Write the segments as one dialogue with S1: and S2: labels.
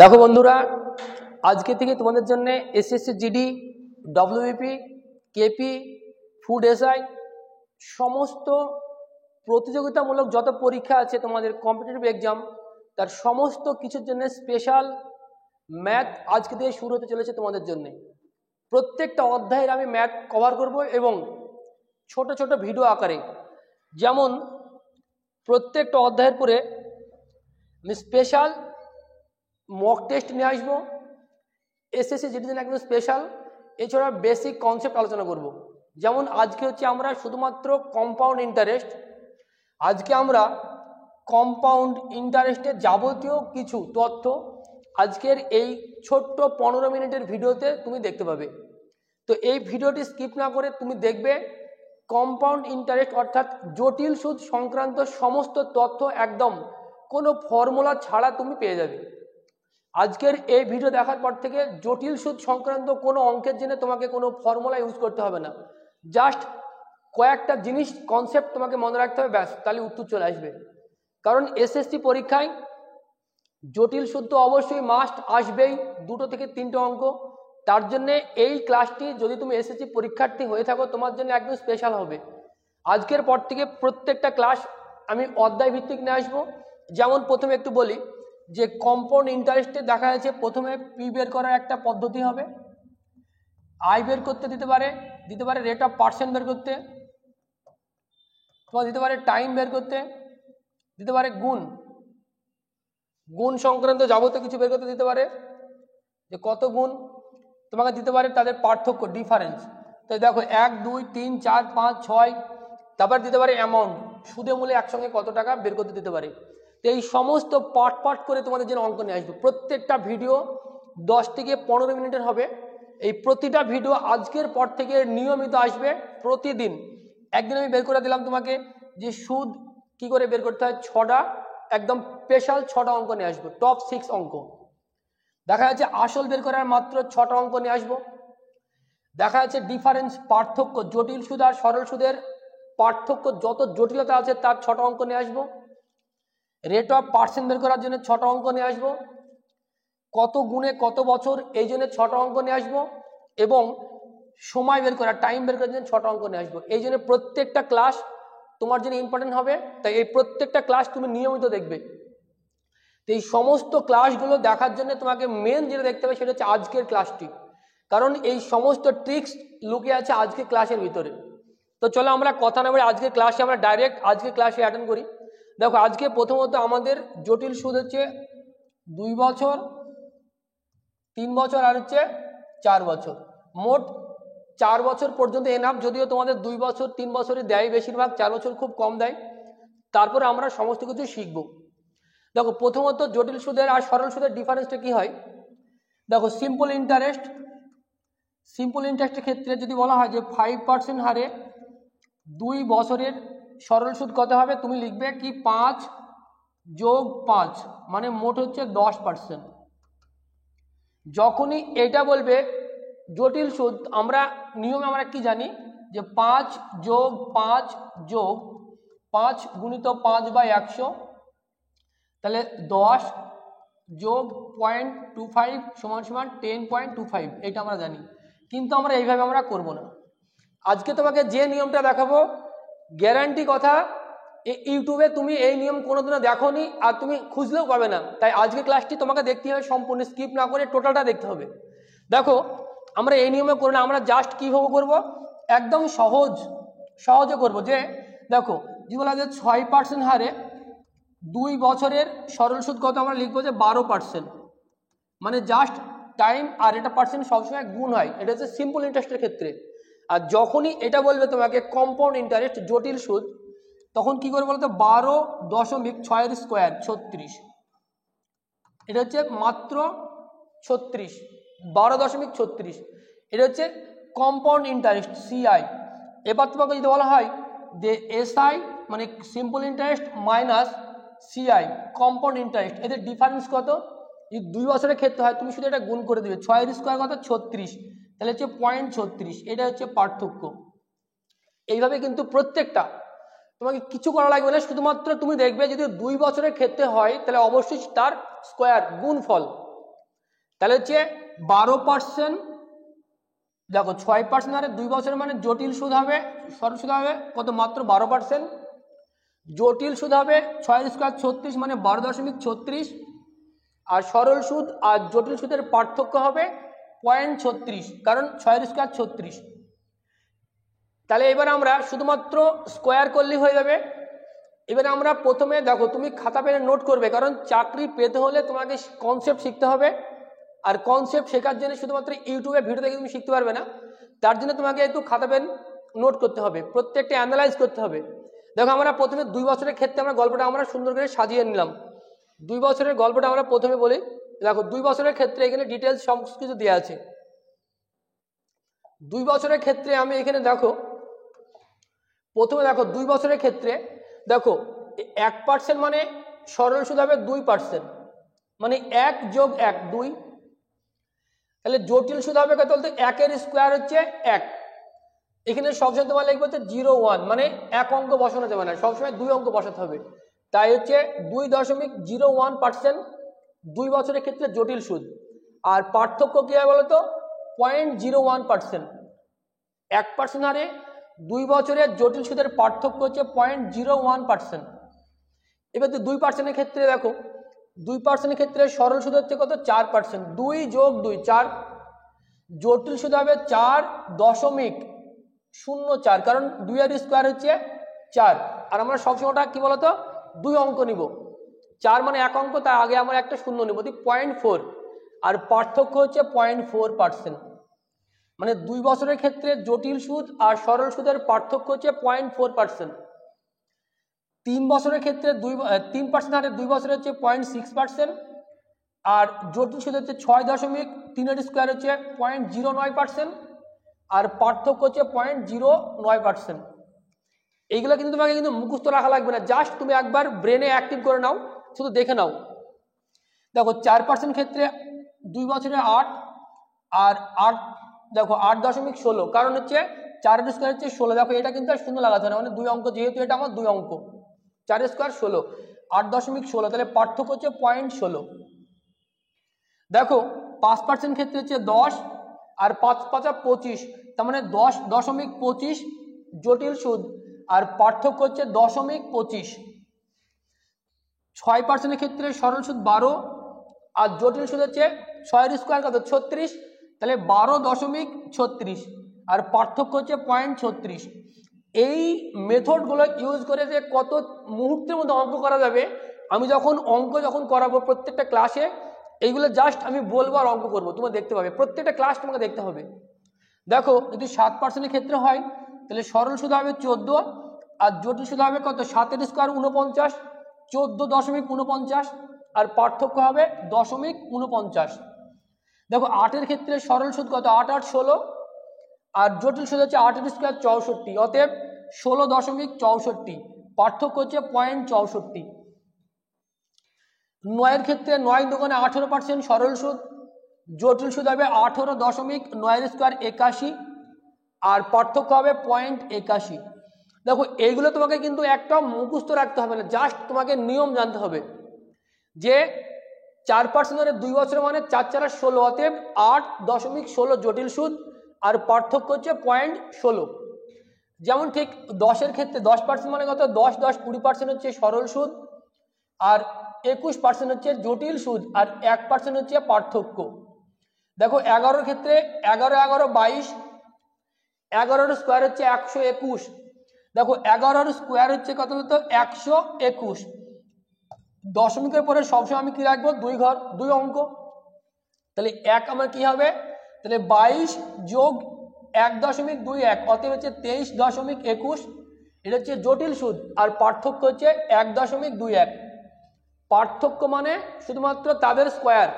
S1: দেখো বন্ধুরা, আজকে থেকে তোমাদের জন্য SSC GD, WBP, KP, food SI সমস্ত প্রতিযোগিতামূলক যত পরীক্ষা আছে তোমাদের কম্পিটিটিভ এক্সাম, তার সমস্ত কিছুর জন্য স্পেশাল ম্যাথ আজকে থেকে শুরু হতে চলেছে তোমাদের জন্য। প্রত্যেকটা অধ্যায়ের আমি ম্যাথ কভার করব এবং ছোট ছোট ভিডিও আকারে, যেমন প্রত্যেকটা অধ্যায়ের পরে আমি স্পেশাল মক টেস্ট নিয়ে আসবো, এসএসসি জিডির জন্য একদম স্পেশাল। এছাড়া বেসিক কনসেপ্ট আলোচনা করব। যেমন আজকে হচ্ছে আমরা শুধুমাত্র কম্পাউন্ড ইন্টারেস্ট, আজকে আমরা কম্পাউন্ড ইন্টারেস্টের যাবতীয় কিছু তথ্য আজকের এই ছোট্ট 15 মিনিটের ভিডিওতে তুমি দেখতে পাবে। তো এই ভিডিওটি স্কিপ না করে তুমি দেখবে। কম্পাউন্ড ইন্টারেস্ট অর্থাৎ জটিল সুদ সংক্রান্ত সমস্ত তথ্য একদম কোনো ফর্মুলা ছাড়া তুমি পেয়ে যাবে। আজকের এই ভিডিও দেখার পর থেকে জটিল সুদ সংক্রান্ত কোনো অঙ্কের জন্য তোমাকে কোনো ফর্মুলা ইউজ করতে হবে না, জাস্ট কয়েকটা জিনিস কনসেপ্ট তোমাকে মনে রাখতে হবে, ব্যাস, তাহলে উত্তর চলে আসবে। কারণ এসএসসি পরীক্ষায় জটিল সুদ তো অবশ্যই মাস্ট আসবেই, 2 থেকে 3টে অঙ্ক। তার জন্য এই ক্লাসটি যদি তুমি এসএসসি পরীক্ষার্থী হয়ে থাকো তোমার জন্য একদম স্পেশাল হবে। আজকের পর থেকে প্রত্যেকটা ক্লাস আমি অধ্যায় ভিত্তিক নিয়ে আসবো। যেমন প্রথমে একটু বলি যে কম্পাউন্ড ইন্টারেস্টে দেখা যাচ্ছে প্রথমে পি বের করার একটা পদ্ধতি হবে, আই বের করতে দিতে পারে রেট অফ পার্সেন্ট বের করতে, তোমার দিতে পারে টাইম বের করতে, দিতে পারে গুণ সংক্রান্ত যাবতীয় কিছু বের করতে দিতে পারে, যে কত গুণ, তোমাকে দিতে পারে তাদের পার্থক্য, ডিফারেন্স। তো দেখো 1, 2, 3, 4, 5, 6, তারপর দিতে পারে অ্যামাউন্ট, সুদে মূলে একসঙ্গে কত টাকা বের করতে দিতে পারে। তো এই সমস্ত পার্ট করে তোমাদের জন্য অঙ্ক নিয়ে আসবে। প্রত্যেকটা ভিডিও 10 থেকে 15 মিনিটের হবে। এই প্রতিটা ভিডিও আজকের পর থেকে নিয়মিত আসবে প্রতিদিন। একদিন আমি বের করে দিলাম তোমাকে যে সুদ কি করে বের করতে হয়, 6টা একদম স্পেশাল 6টা অঙ্ক নিয়ে আসবো, টপ 6 অঙ্ক। দেখা যাচ্ছে আসল বের করার মাত্র 6টা অঙ্ক নিয়ে আসবো। দেখা যাচ্ছে ডিফারেন্স, পার্থক্য, জটিল সুদ আর সরল সুদের পার্থক্য যত জটিলতা আছে তার 6টা অঙ্ক নিয়ে আসবো। রেট অফ পার্সেন্ট বের করার জন্য 6টা অঙ্ক নিয়ে আসবো। কত গুণে কত বছর, এই জন্য 6টা অঙ্ক নিয়ে আসবো। এবং সময় বের করা, টাইম বের করার জন্য 6টা অঙ্ক নিয়ে আসবো। এই জন্য প্রত্যেকটা ক্লাস তোমার জন্য ইম্পর্টেন্ট হবে, তাই এই প্রত্যেকটা ক্লাস তুমি নিয়মিত দেখবে। তো এই সমস্ত ক্লাসগুলো দেখার জন্য তোমাকে মেন যেটা দেখতে হবে সেটা হচ্ছে আজকের ক্লাসটি, কারণ এই সমস্ত ট্রিক্স লুকিয়ে আছে আজকের ক্লাসের ভিতরে। তো চলো আমরা কথা না বলে আজকের ক্লাসে আমরা ডাইরেক্ট আজকের ক্লাসে অ্যাটেন্ড করি। দেখো আজকে প্রথমত আমাদের জটিল সুদ হচ্ছে 2 বছর, 3 বছর আর হচ্ছে 4 বছর। মোট 4 বছর পর্যন্ত এনাফ, যদিও তোমাদের 2 বছর 3 বছরই দেয় বেশিরভাগ, 4 বছর খুব কম দেয়। তারপরে আমরা সমস্ত কিছু শিখবো। দেখো প্রথমত জটিল সুদের আর সরল সুদের ডিফারেন্সটা কি হয়। দেখো সিম্পল ইন্টারেস্টের ক্ষেত্রে যদি বলা হয় যে 5% হারে 2 বছরের সরল সুদ কত হবে, তুমি লিখবে কি 5 যোগ 5 মানে মোট হচ্ছে 10%। যখনই এটা বলবে জটিল সুদ, আমরা নিয়মে আমরা কি জানি যে 5 যোগ 5 যোগ 5 গুণিত 5/100, তাহলে 10 যোগ 0.25 সমান 10.25, এটা আমরা জানি। কিন্তু আমরা এইভাবে আমরা করব না। আজকে তোমাকে যে নিয়মটা দেখাবো, গ্যারান্টি কথা ইউটিউবে তুমি এই নিয়ম কোনোদিনও দেখোনি আর তুমি খুঁজলেও পাবে না। তাই আজকে ক্লাসটি তোমাকে দেখতে হবে সম্পূর্ণ, স্কিপ না করে টোটালটা দেখতে হবে। দেখো আমরা এই নিয়মে করব না, আমরা জাস্ট কীভাবে করব, একদম সহজে করব। যে দেখো যদি বলা যায় 6% হারে 2 বছরের সরল সুদ কত, আমরা লিখবো যে 12%, মানে জাস্ট টাইম আর এটা পার্সেন্ট সবসময় গুণ হয়, এটা হচ্ছে সিম্পল ইন্টারেস্টের ক্ষেত্রে। আর যখনই এটা বলবে তোমাকে কম্পাউন্ড ইন্টারেস্ট জটিল সুদ, তখন কি করে বলতো 12.6 স্কোয়ার 36, এটা হচ্ছে মাত্র 36, 12.36, এটা হচ্ছে কম্পাউন্ড ইন্টারেস্ট সিআই। এবার তোমাকে যদি বলা হয় যে এসআই মানে simple interest minus CI compound interest, এদের ডিফারেন্স কত, যদি 2 বছরের ক্ষেত্রে হয় তুমি শুধু এটা গুণ করে দিবে, 6 স্কোয়ার কত 36, তাহলে হচ্ছে 0.36, এটা হচ্ছে পার্থক্য। এইভাবে কিন্তু প্রত্যেকটা তোমাকে কিছু করা লাগবে না, শুধুমাত্র তুমি দেখবে যদি 2 বছরের ক্ষেত্রে হয় তাহলে অবশ্যই তার স্কোয়ার গুণফল তাহলে হচ্ছে 12%, দেখো 6% হারে 2 বছরের মানে জটিল সুদ হবে, সরল সুদ হবে কত, মাত্র 12%। জটিল সুদ হবে 6 স্কোয়ার 36 মানে 12.36, আর সরল সুদ আর জটিল সুদের পার্থক্য হবে 0.36, কারণ 6 স্কোয়ার 36। তাহলে এবার আমরা শুধুমাত্র স্কোয়ার করলেই হয়ে যাবে। এবার আমরা প্রথমে দেখো, তুমি খাতা পেনে নোট করবে, কারণ চাকরি পেতে হলে তোমাকে কনসেপ্ট শিখতে হবে, আর কনসেপ্ট শেখার জন্য শুধুমাত্র ইউটিউবে ভিডিও দেখে তুমি শিখতে পারবে না, তার জন্য তোমাকে একটু খাতা পেন নোট করতে হবে, প্রত্যেকটা অ্যানালাইজ করতে হবে। দেখো আমরা প্রথমে 2 বছরের ক্ষেত্রে আমরা গল্পটা আমরা সুন্দর করে সাজিয়ে নিলাম। 2 বছরের গল্পটা আমরা প্রথমে বলি। দেখো 2 বছরের ক্ষেত্রে এখানে ডিটেলস সব কিছু দেওয়া আছে। 2 বছরের ক্ষেত্রে আমি এখানে দেখো, প্রথমে দেখো 2 বছরের ক্ষেত্রে দেখো 1% মানে সরল সুদ হবে 2%, মানে 1 যোগ 1 2। তাহলে জটিল সুদ হবে কত বলতে, 1 এর স্কোয়ার হচ্ছে 1। এখানে সবসময় তোমার লিখবে হচ্ছে 0 1, মানে 1 অঙ্ক বসানো যাবে না, সবসময় 2 অঙ্ক বসাতে হবে। তাই হচ্ছে 2.01% 2 বছরের ক্ষেত্রে জটিল সুদ। আর পার্থক্য কি হয় বলতো, 0.01%। 1% হারে 2 বছরের জটিল সুদের পার্থক্য হচ্ছে 0.01%। এবার তো 2% ক্ষেত্রে দেখো, 2% ক্ষেত্রে সরল সুদ হচ্ছে কত, 4%। 2 যোগ 2 4। জটিল সুদ হবে 4.04, কারণ 2 এর স্কোয়ার হচ্ছে 4। আর আমরা সবসময়টা কি বলতো, 2 অঙ্ক নিব, 4 মানে 1 অঙ্ক, তার আগে আমরা একটা শূন্য নিব, 0.4। আর পার্থক্য হচ্ছে 0.4%। মানে 2 বছরের ক্ষেত্রে জটিল সুদ আর সরল সুদের পার্থক্য হচ্ছে 0.4%। 3 বছরের ক্ষেত্রে 3% হারে 2 বছরে হচ্ছে 0.6%। আর জটিল সুদ হচ্ছে 6.3 এর স্কোয়ার হচ্ছে 0.09%। আর পার্থক্য হচ্ছে 0.09%। এইগুলো কিন্তু তোমাকে কিন্তু মুখস্থ রাখা লাগবে না, জাস্ট তুমি একবার ব্রেনে অ্যাক্টিভ করে নাও, শুধু দেখে নাও। দেখো 4% ক্ষেত্রে 2 বছরে 8, আর 8 দেখো 8.16, কারণ হচ্ছে 4 এর স্কোয়ার হচ্ছে 16। দেখো এটা কিন্তু আর শূন্য লাগাতে না, মানে 2 অঙ্ক, যেহেতু এটা আমার 2 অঙ্ক, 4 স্কোয়ার 16, 8.16, তাহলে পার্থক্য হচ্ছে 0.16। দেখো 5% ক্ষেত্রে হচ্ছে 10, আর 5 5 25, তার মানে 10.25 জটিল সুদ, আর পার্থক্য হচ্ছে 10.25। 6% ক্ষেত্রে সরল সুদ 12, আর জটিল সুদ হচ্ছে 6 এর স্কোয়ার কত 36, তাহলে 12.36, আর পার্থক্য হচ্ছে 0.36। এই মেথডগুলো ইউজ করে যে কত মুহূর্তের মধ্যে অঙ্ক করা যাবে, আমি যখন করাবো প্রত্যেকটা ক্লাসে, এইগুলো জাস্ট আমি বলবো আর অঙ্ক করবো, তোমরা দেখতে পাবে, প্রত্যেকটা ক্লাস তোমাকে দেখতে হবে। দেখো যদি 7% ক্ষেত্রে হয়, তাহলে সরল সুদ হবে 14, আর জটিল সুদ হবে কত 7 এর স্কোয়ার 49, 14.49, আর পার্থক্য হবে 0.49। দেখো 8 এর ক্ষেত্রে সরল সুদ কত 8 8 16, আর জটিল সুদ হচ্ছে 8 এর স্কোয়ার 64, অতএব 16.64, পার্থক্য হচ্ছে 0.64। 9 এর ক্ষেত্রে 9 দোকানে 18% সরল সুদ, জটিল সুদ হবে 18.9 এর স্কোয়ার 81, আর পার্থক্য হবে 0.81। দেখো এইগুলো তোমাকে কিন্তু একটা মুখস্থ রাখতে হবে না, জাস্ট তোমাকে নিয়ম জানতে হবে যে 4% 2 বছর মানে 4 4 16, অতএব 8.16 জটিল সুদ, আর পার্থক্য হচ্ছে 0.16। যেমন ঠিক 10 এর ক্ষেত্রে 10% মানে কত 10 10 20% হচ্ছে সরল সুদ, আর 21% হচ্ছে জটিল সুদ, আর 1% হচ্ছে পার্থক্য। দেখো 11 এর ক্ষেত্রে 11 11 22, 11 এর স্কোয়ার হচ্ছে 121। দেখো 11 এর স্কোয়ার হচ্ছে কত বলতো 121। দশমিকের পরে সবসময় আমি কি রাখবো 2 ঘর 2 অঙ্ক, তাহলে 1 আমার কি হবে, তাহলে 22 যোগ 1.21, অতএব হচ্ছে 23.21। এটা হচ্ছে জটিল সুদ, আর পার্থক্য হচ্ছে 1.21। পার্থক্য মানে শুধুমাত্র তাদের স্কোয়ার।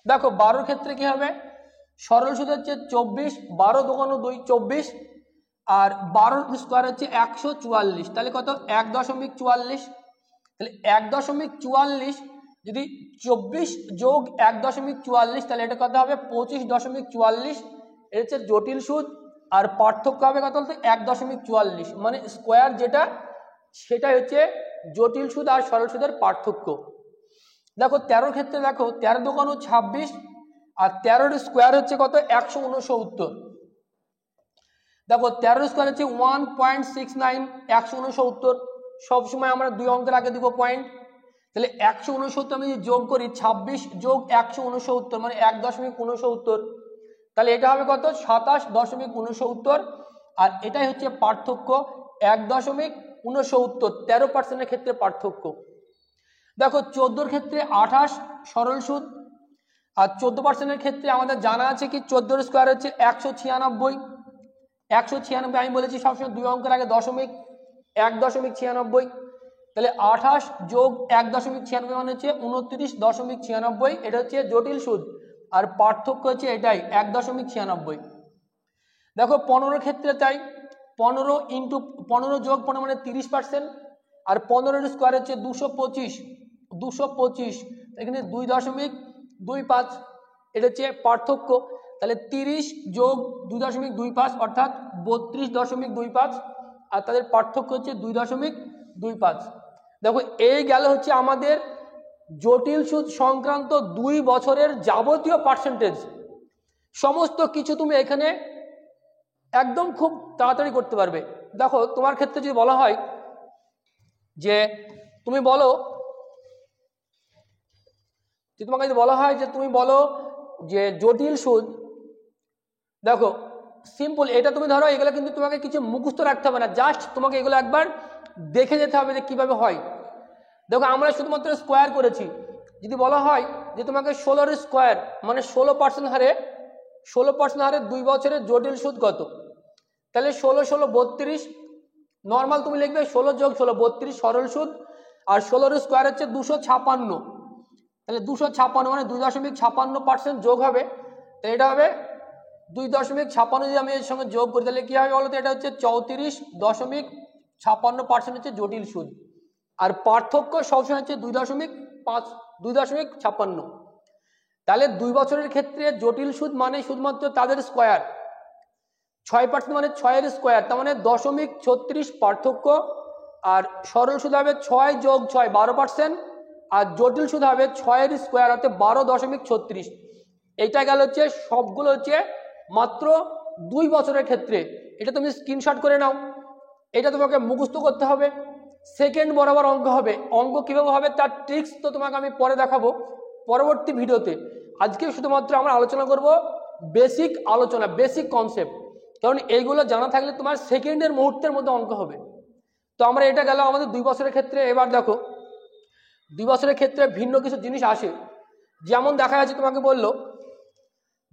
S1: দেখো 12 ক্ষেত্রে কি হবে, সরল সুদ হচ্ছে 24, 12 দোকানো 2 24, আর 12 স্কোয়ার হচ্ছে 144, তাহলে কত 1.44। তাহলে 1.44 যদি 24 যোগ 1.44, তাহলে এটা কত হবে 25.44। এটা হচ্ছে জটিল সুদ, আর পার্থক্য হবে কত বলতে 1.44, মানে স্কোয়ার যেটা সেটাই হচ্ছে জটিল সুদ আর সরল সুদের পার্থক্য। দেখো 13 ক্ষেত্রে দেখো 13 দোকানো 26, আর 13-এর স্কোয়ার হচ্ছে কত 169। দেখো 13-এর স্কোয়ার হচ্ছে 1.69, 169। সবসময় আমরা 2 অঙ্কের আগে দিব পয়েন্ট। তাহলে 169 আমি যদি যোগ করি 26 যোগ 169 মানে 1.69, তাহলে এটা হবে কত 27.69। আর এটাই হচ্ছে পার্থক্য 1.69, 13% ক্ষেত্রে পার্থক্য। দেখো 14-র ক্ষেত্রে 28 সরল সুদ, আর 14% ক্ষেত্রে আমাদের জানা আছে কি 14-এর স্কোয়ার হচ্ছে 196। 196 আমি বলেছি সবসময় 2 অঙ্কের আগে দশমিক, 1.96। তাহলে 28 যোগ 1.96 মানে হচ্ছে 29.96, এটা হচ্ছে জটিল সুদ। আর পার্থক্য হচ্ছে এটাই 1.96। দেখো 15-এর ক্ষেত্রে তাই 15 ইন্টু 15 যোগ 15 মানে 30%, আর 15-এর স্কোয়ার হচ্ছে 225, এখানে 2.25, এটা হচ্ছে পার্থক্য। তাহলে 30 যোগ 2.25 অর্থাৎ 32.25, আর তাদের পার্থক্য হচ্ছে 2.25। দেখো এই গেল হচ্ছে আমাদের জটিল সুদ সংক্রান্ত 2 বছরের যাবতীয় পার্সেন্টেজ। সমস্ত কিছু তুমি এখানে একদম খুব তাড়াতাড়ি করতে পারবে। দেখো তোমার ক্ষেত্রে যদি বলা হয় যে তুমি বলো, তোমাকে যদি বলা হয় যে তুমি বলো যে জটিল সুদ, দেখো সিম্পল, এটা তুমি ধরো এগুলো কিন্তু তোমাকে কিছু মুখস্থ রাখতে হবে না, জাস্ট তোমাকে এগুলো একবার দেখে যেতে হবে যে কিভাবে হয়। দেখো আমরা শুধুমাত্র স্কোয়ার করেছি। যদি বলা হয় যে তোমাকে 16-এর স্কোয়ার মানে 16% হারে 2 বছরের জটিল সুদ কত, তাহলে 16 16 32, নর্মাল তুমি লিখবে 16 যোগ 16 32 সরল সুদ, আর 16-এর স্কোয়ার হচ্ছে 256, তাহলে 256 মানে 2.56% যোগ হবে, তাহলে এটা হবে 2.56। যদি আমি এর সঙ্গে যোগ করি তাহলে কি হবে বলতো, এটা হচ্ছে 34.56% হচ্ছে জটিল সুদ। আর পার্থক্য সবসময় হচ্ছে 2.56। তাহলে 2 বছরের ক্ষেত্রে জটিল সুদ মানে শুধুমাত্র তাদের স্কোয়ার, 6% মানে 6-এর স্কোয়ার, তার মানে 0.36 পার্থক্য। আর সরল সুদ হবে 6 যোগ 6 12%, আর জটিল সুদ হবে 6-এর স্কোয়ার অর্থাৎ 12.36। এইটা গেল হচ্ছে সবগুলো হচ্ছে মাত্র 2 বছরের ক্ষেত্রে। এটা তুমি স্ক্রিনশট করে নাও, এটা তোমাকে মুখস্থ করতে হবে। সেকেন্ড বরাবর অঙ্ক হবে, অঙ্ক কীভাবে হবে তার ট্রিক্স তো তোমাকে আমি পরে দেখাবো পরবর্তী ভিডিওতে। আজকে শুধুমাত্র আমরা আলোচনা করব বেসিক আলোচনা, বেসিক কনসেপ্ট, কারণ এইগুলো জানা থাকলে তোমার সেকেন্ডের মুহূর্তের মধ্যে অঙ্ক হবে। তো আমরা এটা গেল আমাদের 2 বছরের ক্ষেত্রে। এবার দেখো 2 বছরের ক্ষেত্রে ভিন্ন কিছু জিনিস আসে, যেমন দেখা যাচ্ছে তোমাকে বললো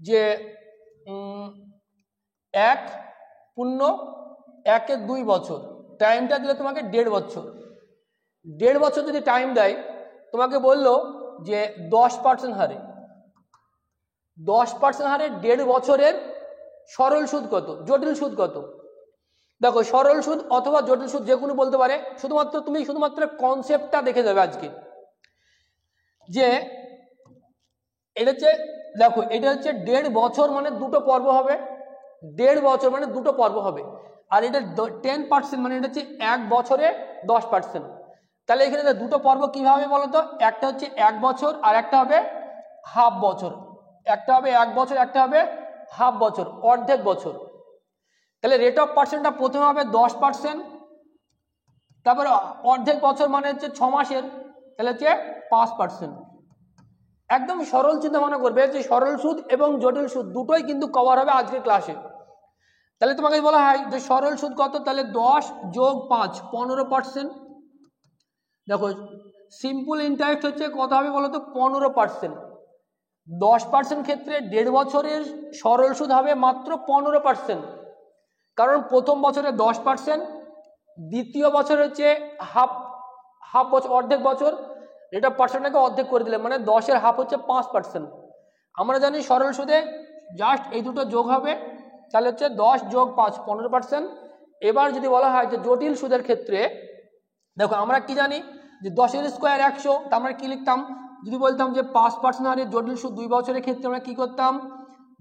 S1: যে 1.1 বছর, টাইমটা দিলে তোমাকে 1.5 বছর। 1.5 বছর যদি টাইম দেয়, তোমাকে বললো যে 10% হারে 1.5 বছরের সরল সুদ কত, জটিল সুদ কত। দেখো সরল সুদ অথবা জটিল সুদ যে কোনো বলতে পারে, তুমি শুধুমাত্র কনসেপ্টটা দেখে যাবে আজকে। যে এটা হচ্ছে, দেখো এটা হচ্ছে 1.5 বছর মানে 2টো পর্ব হবে, 1.5 বছর মানে 2টো পর্ব হবে। আর এটা 10% মানে এটা হচ্ছে 1 বছরে 10%। তাহলে এখানে 2টো পর্ব কিভাবে বলো তো, একটা হচ্ছে 1 বছর আর একটা হবে হাফ বছর, একটা হবে 1 বছর একটা হবে হাফ বছর, অর্ধেক বছর। তাহলে রেট অফ পার্সেন্টটা প্রথমে হবে 10%, তারপরে অর্ধেক বছর মানে হচ্ছে 6 মাসের, তাহলে হচ্ছে 5%। একদম সরল চিন্তা ভাবনা করবে যে সরল সুদ এবং জটিল সুদ দুটোই কিন্তু কভার হবে আজকের ক্লাসে। তাহলে তোমাকে বলা হয় যে সরল সুদ কত, তাহলে 10 যোগ 5 15%। দেখো সিম্পল ইন্টারেস্ট হচ্ছে কত হবে বলো তো 15%। 10% ক্ষেত্রে 1.5 বছরের সরল সুদ হবে মাত্র 15%, কারণ প্রথম বছরে 10%, দ্বিতীয় বছর হচ্ছে হাফ বছর, অর্ধেক বছর, এটা পার্সেন্টটাকে অর্ধেক করে দিলে মানে 10-এর হাফ হচ্ছে 5%। আমরা জানি সরল সুদে জাস্ট এই দুটো যোগ হবে, তাহলে হচ্ছে 10 যোগ 5 15%। এবার যদি বলা হয় যে জটিল সুদের ক্ষেত্রে, দেখো আমরা কি জানি যে 10-এর স্কোয়ার 100, তা আমরা কি লিখতাম, যদি বলতাম যে 5% হারে জটিল সুদ 2 বছরের ক্ষেত্রে আমরা কি করতাম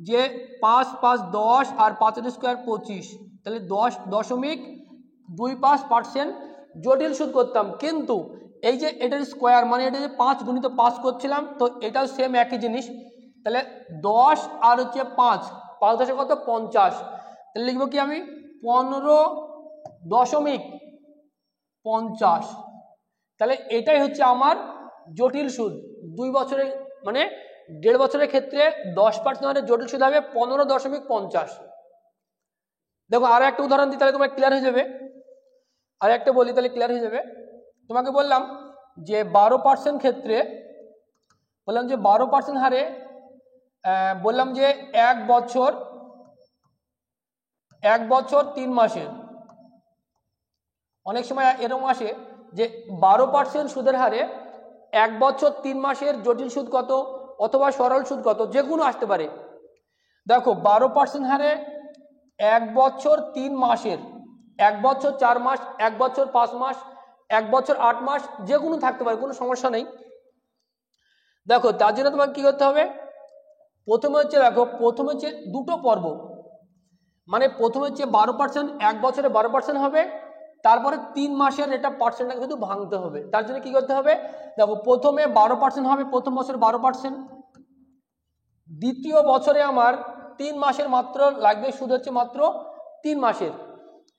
S1: যে 5 5 10 আর 5-এর স্কোয়ার 25, তাহলে 10.25% জটিল সুদ করতাম। কিন্তু এই যে এটার স্কোয়ার মানে এটা যে 5 গুণিত 5 করছিলাম, তো এটাও সেম একই জিনিস, তাহলে 10 আর হচ্ছে 5, 5 10 কত 50, তাহলে লিখবো কি আমি 15.50। তাহলে এটাই হচ্ছে আমার জটিল সুদ। 2 বছরের মানে 1.5 বছরের ক্ষেত্রে 10% মানে জটিল সুদ হবে 15.50। দেখো আর একটা উদাহরণ দিই, তাহলে তোমার ক্লিয়ার হয়ে যাবে। আর একটা বলি, তাহলে ক্লিয়ার হয়ে যাবে। তোমাকে বললাম যে 12% ক্ষেত্রে বললাম যে 12% হারে বললাম যে 1 বছর 3 মাসের, অনেক সময় এরকম আসে যে 12% সুদের হারে 1 বছর 3 মাসের জটিল সুদ কত অথবা সরল সুদ কত, যে কোনো আসতে পারে। দেখো 12% হারে 1 বছর 3 মাসের, 1 বছর 4 মাস, 1 বছর 5 মাস, 1 বছর 8 মাস, যে কোনো থাকতে পারে, কোনো সমস্যা নেই। দেখো তার জন্য তোমাকে কি করতে হবে, প্রথমে হচ্ছে দেখো প্রথমে হচ্ছে দুটো পর্ব, মানে প্রথমে হচ্ছে 12% 1 বছরে 12% হবে, তারপরে 3 মাসের এটা পার্সেন্টটাকে শুধু ভাঙতে হবে। তার জন্য কি করতে হবে, দেখো প্রথমে 12% হবে, প্রথম বছরে 12%, দ্বিতীয় বছরে আমার 3 মাসের মাত্র লাগবে, সুদ হচ্ছে মাত্র 3 মাসের।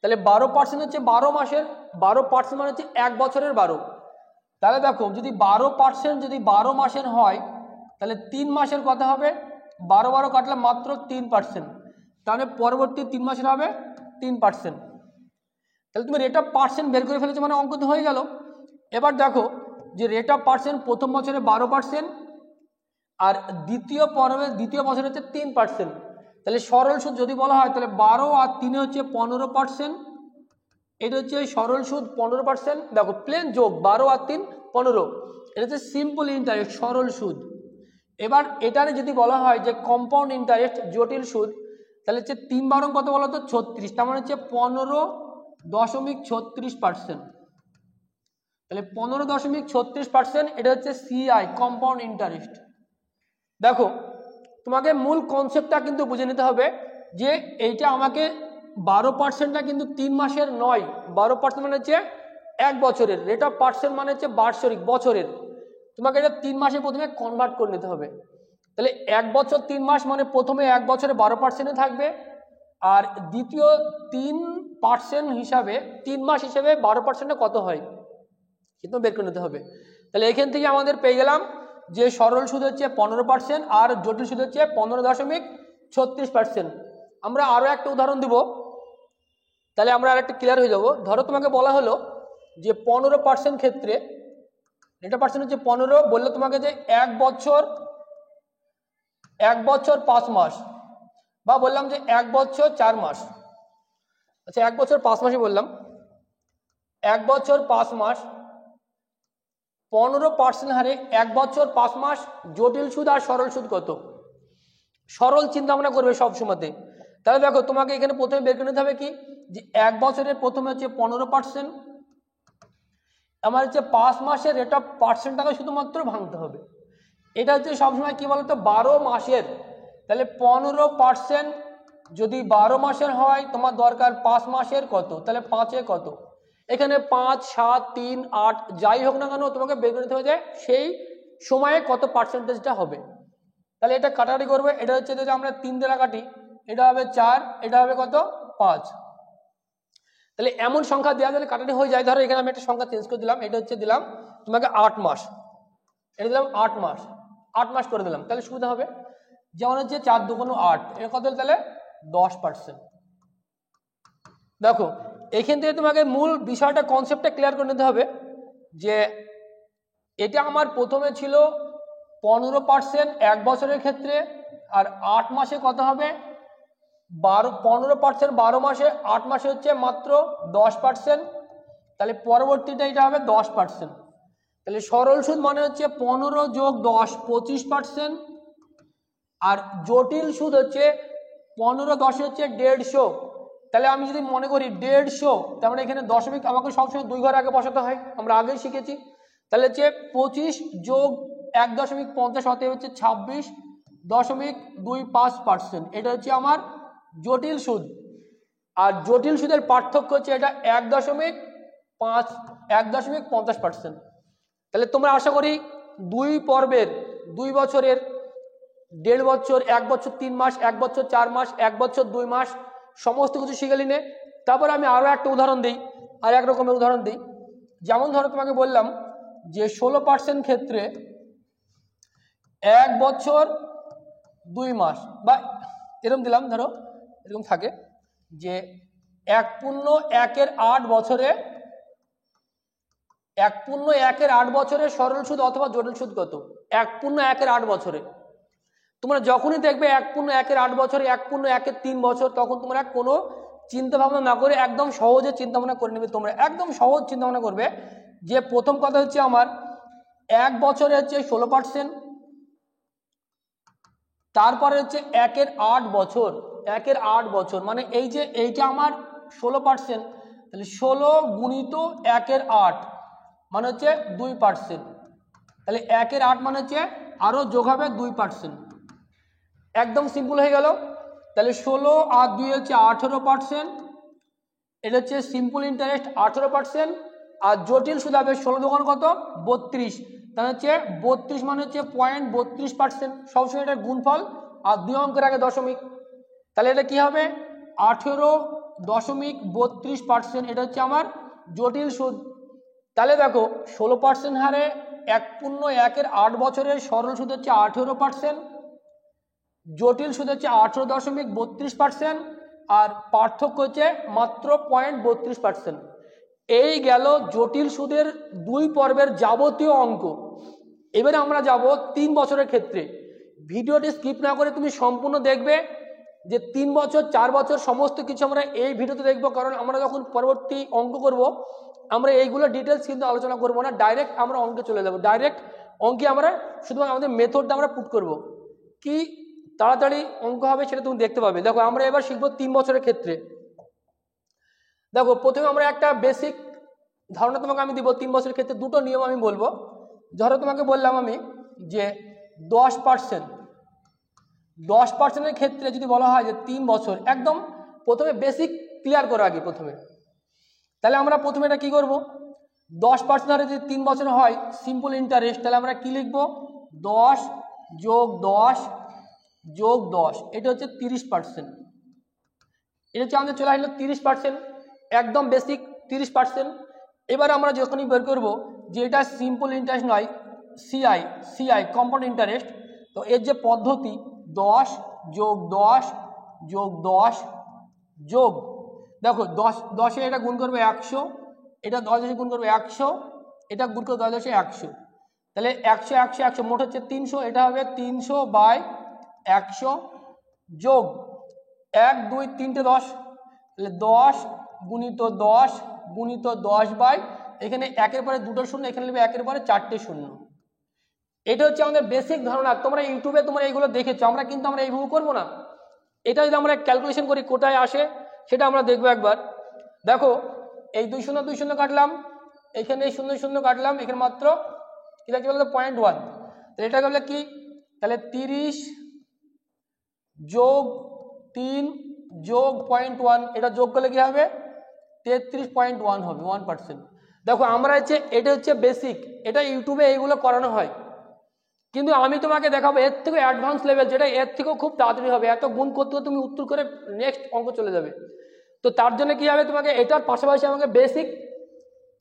S1: তাহলে 12% হচ্ছে 12 মাসের, 12% মানে হচ্ছে 1 বছরের 12। তাহলে দেখো যদি 12% যদি 12 মাসের হয়, তাহলে 3 মাসের কত হবে, 12 কাটলে মাত্র 3%, তাহলে পরবর্তী 3 মাসের হবে 3%। তাহলে তুমি রেট অফ পার্সেন্ট বের করে ফেলেছো, মানে অঙ্ক তো হয়ে গেল। এবার দেখো যে রেট অফ পার্সেন্ট প্রথম বছরে 12% আর দ্বিতীয় বছরে হচ্ছে 3%। তাহলে সরল সুদ যদি বলা হয় তাহলে 12 আর 3 হচ্ছে 15%, এটা হচ্ছে সরল সুদ 15%। দেখো প্লেন যোগ 12 আর 3 15, এটা হচ্ছে সিম্পল ইন্টারেস্ট সরল সুদ। এবার এটারে যদি বলা হয় যে কম্পাউন্ড ইন্টারেস্ট জটিল সুদ, তাহলে হচ্ছে 3 12 কত বলো তো 36, তার মানে হচ্ছে 15.36%। তাহলে 15.36%, এটা হচ্ছে সিআই কম্পাউন্ড ইন্টারেস্ট। দেখো তোমাকে মূল কনসেপ্টটা কিন্তু বুঝে নিতে হবে যে এইটা আমাকে 12%টা কিন্তু 3 মাসের নয়, 12% মানে হচ্ছে 1 বছরের, রেট অফ পার্সেন্ট মানে হচ্ছে বার্ষিক বছরের, তোমাকে এটা 3 মাসে প্রথমে কনভার্ট করে নিতে হবে। তাহলে 1 বছর 3 মাস মানে প্রথমে 1 বছরে 12%-এ থাকবে, আর দ্বিতীয় 3% হিসাবে 3 মাস হিসাবে 12%-এ কত হয় কিন্তু বের করে নিতে হবে। তাহলে এখান থেকে আমাদের পেয়ে গেলাম যে সরল সুদ হচ্ছে 15% আর জটিল সুদ হচ্ছে 15.36%। আমরা আরো একটা উদাহরণ দিব, তাহলে আমরা আরেকটা ক্লিয়ার হয়ে যাব। ধরো তোমাকে বলা হলো যে 15% ক্ষেত্রে এটা পার্সেন্ট হচ্ছে 15, বললে তোমাকে যে 1 বছর 5 মাস, বা বললাম যে 1 বছর 4 মাস, আচ্ছা 1 বছর 5 মাসই বললাম, 1 বছর 5 মাস 15% হারে 1 বছর 5 মাস জটিল সুদ আর সরল সুদ কত, সরল চিন্তা ভাবনা করবে সব সময়তে। তাহলে দেখো তোমাকে এখানে প্রথমে বের করে নিতে হবে কি যে 1 বছরের প্রথমে হচ্ছে 15%, আমার হচ্ছে 5 মাসের রেট অফ পার্সেন্টটাকে শুধুমাত্র ভাঙতে হবে। এটা হচ্ছে সবসময় কি বলতো 12 মাসের, তাহলে 15% যদি 12 মাসের হয় তোমার দরকার 5 মাসের কত, তাহলে 5-এ কত, এখানে 5 7 3 8 যাই হোক না কেন তোমাকে বের করে নিতে হবে যে সেই সময়ে কত পার্সেন্টেজটা হবে। তাহলে এটা কাটাকাটি করবে, এটা হচ্ছে যদি আমরা 3 দ্বারা কাটি এটা হবে 4, এটা হবে কত 5। তাহলে এমন সংখ্যা দেওয়া গেলে কাটাকাটি হয়ে যায়। ধরো এখানে আমি একটা সংখ্যা চেঞ্জ করে দিলাম, এটা হচ্ছে দিলাম তোমাকে 8 মাস, এটা দিলাম 8 মাস, 8 মাস করে দিলাম, তাহলে সুবিধা হবে। যেমন হচ্ছে 4 2 8, এটা কত, তাহলে 10%। দেখো এখান থেকে তোমাকে মূল বিষয়টা কনসেপ্টটা ক্লিয়ার করে নিতে হবে যে এটা আমার প্রথমে ছিল 15% 1 বছরের ক্ষেত্রে, আর 8 মাসে কত হবে 15% 12 মাসে, 8 মাসে হচ্ছে মাত্র 10%, তাহলে পরবর্তীটা এটা হবে 10%। তাহলে সরল সুদ মানে হচ্ছে 15 যোগ 10 25%, আর জটিল সুদ হচ্ছে 15 10 হচ্ছে 150। তাহলে আমি যদি মনে করি 150, তার মানে এখানে দশমিক আমাকে সবসময় 2 ঘর আগে বসাতে হয়, আমরা আগেই শিখেছি। তাহলে হচ্ছে 25 যোগ 1.50 হতে হচ্ছে 26.25%, এটা হচ্ছে আমার জটিল সুদ। আর জটিল সুদের পার্থক্য হচ্ছে এটা 1.50%। তাহলে তোমরা আশা করি 2 পর্বের 2 বছরের 1.5 বছর, 1 বছর 3 মাস, 1 বছর 4 মাস, 1 বছর 2 মাস, সমস্ত কিছু শিখে নিলে। তারপর আমি আরও একটা উদাহরণ দিই, আর এক রকমের উদাহরণ দিই। যেমন ধরো তোমাকে বললাম যে 16% ক্ষেত্রে 1 বছর 2 মাস, বা এরকম দিলাম, ধরো এরকম থাকে যে 1.1 বছরে 1.1 বছরে সরল সুদ অথবা জটিল সুদ কত? 1.1 বছরে। তোমরা যখনই দেখবে 1.1 বছরে 1.1 বছর, তখন তোমরা কোনো চিন্তা ভাবনা না করে একদম সহজে চিন্তা ভাবনা করে নেবে। তোমরা একদম সহজ চিন্তা ভাবনা করবে যে প্রথম কথা হচ্ছে আমার 1 বছরে হচ্ছে 16%, তারপরে হচ্ছে 1/8 বছর, 1/8 বছর মানে এই যে এইটা আমার 16%, তাহলে 16 গুণিত 1/8 মানে হচ্ছে 2%, তাহলে 1/8 মানে হচ্ছে আরও যোগ হবে 2%। একদম সিম্পল হয়ে গেল। তাহলে 16 আর 2 হচ্ছে 18%, এটা হচ্ছে সিম্পল ইন্টারেস্ট 18%, আর জটিল সুদ হবে 16 দোকান কত? 32, তাহলে হচ্ছে 32 মানে হচ্ছে 0.32%। সবসময় এটা গুণফল, আর 2 অঙ্কের আগে দশমিক, তাহলে এটা কি হবে? 18.32%, এটা হচ্ছে আমার জটিল সুদ। তাহলে দেখো 16% হারে 1.1 বছরের সরল সুদ হচ্ছে 18%, জটিল সুদ হচ্ছে 18.32%, আর পার্থক্য হচ্ছে মাত্র 0.32%। এই গেল জটিল সুদের 2 পর্বের যাবতীয় অঙ্ক। এবারে আমরা যাব 3 বছরের ক্ষেত্রে। ভিডিওটি স্কিপ না করে তুমি সম্পূর্ণ দেখবে, যে 3 বছর 4 বছর সমস্ত কিছু আমরা এই ভিডিওতে দেখব। কারণ আমরা যখন পরবর্তী অঙ্ক করব, আমরা এইগুলো ডিটেলস কিন্তু আলোচনা করব না, ডাইরেক্ট আমরা অঙ্কে চলে যাব। ডাইরেক্ট অঙ্কে আমরা শুধুমাত্র আমাদের মেথডটা আমরা পুট করব, কি তাড়াতাড়ি অঙ্ক হবে সেটা তুমি দেখতে পাবে। দেখো আমরা এবার শিখবো 3 বছরের ক্ষেত্রে। দেখো প্রথমে আমরা একটা বেসিক ধারণা তোমাকে আমি দিব। 3 বছরের ক্ষেত্রে দুটো নিয়ম আমি বলবো। ধরো তোমাকে বললাম আমি যে 10%-10%-এর ক্ষেত্রে যদি বলা হয় যে 3 বছর, একদম প্রথমে বেসিক ক্লিয়ার করো আগে প্রথমে। তাহলে আমরা প্রথমে এটা কি করব? 10% হারে যদি 3 বছর হয় সিম্পল ইন্টারেস্ট, তাহলে আমরা কি লিখবো? 10 যোগ 10 যোগ 10, এটা হচ্ছে 30%। এটা হচ্ছে আমাদের চলে আসলো 30%, একদম বেসিক 30%। এবার আমরা যখনই বের করবো যে এটা সিম্পল ইন্টারেস্ট নয়, সিআই কম্পাউন্ড ইন্টারেস্ট, তো এর যে পদ্ধতি 10 যোগ 10 যোগ 10 যোগ, দেখো 10-10-এ এটা গুণ করবে 100, এটা 10-এ গুণ করবে 100, এটা গুণ করবে 10-এ 100, তাহলে 100 100 100 মোট হচ্ছে 300, এটা হবে 300/100 যোগ 1 2 3টে 10, তাহলে 10 গুণিত 10 গুণিত 10 বাই, এখানে 1-এর পরে 2টো শূন্য, এখানে লিখবে 1-এর পরে 4টে শূন্য। এটা হচ্ছে আমাদের বেসিক ধারণা। তোমরা ইউটিউবে তোমরা এইগুলো দেখেছো, আমরা কিন্তু আমরা এইভাবে করবো না। এটা যদি আমরা ক্যালকুলেশন করি কোথায় আসে সেটা আমরা দেখবো একবার। দেখো এই 2 শূন্য 2 শূন্য কাটলাম, এখানে 0 0 কাটলাম, এখানে মাত্র কি লাগছে বলতো? 0.1। তাহলে এটা করলে কি? তাহলে 30 যোগ 3 যোগ 0.1, এটা যোগ করলে কি হবে? 33.1 হবে, 1%। দেখো আমরা হচ্ছে এটা হচ্ছে বেসিক, এটা ইউটিউবে এইগুলো করানো হয়, কিন্তু আমি তোমাকে দেখাবো এর থেকে অ্যাডভান্স লেভেল, যেটা এর থেকেও খুব তাড়াতাড়ি হবে। এত গুণ করতে করতে তুমি উত্তর করে নেক্সট অঙ্ক চলে যাবে। তো তার জন্য কি হবে, তোমাকে এটার পাশাপাশি আমাকে বেসিক,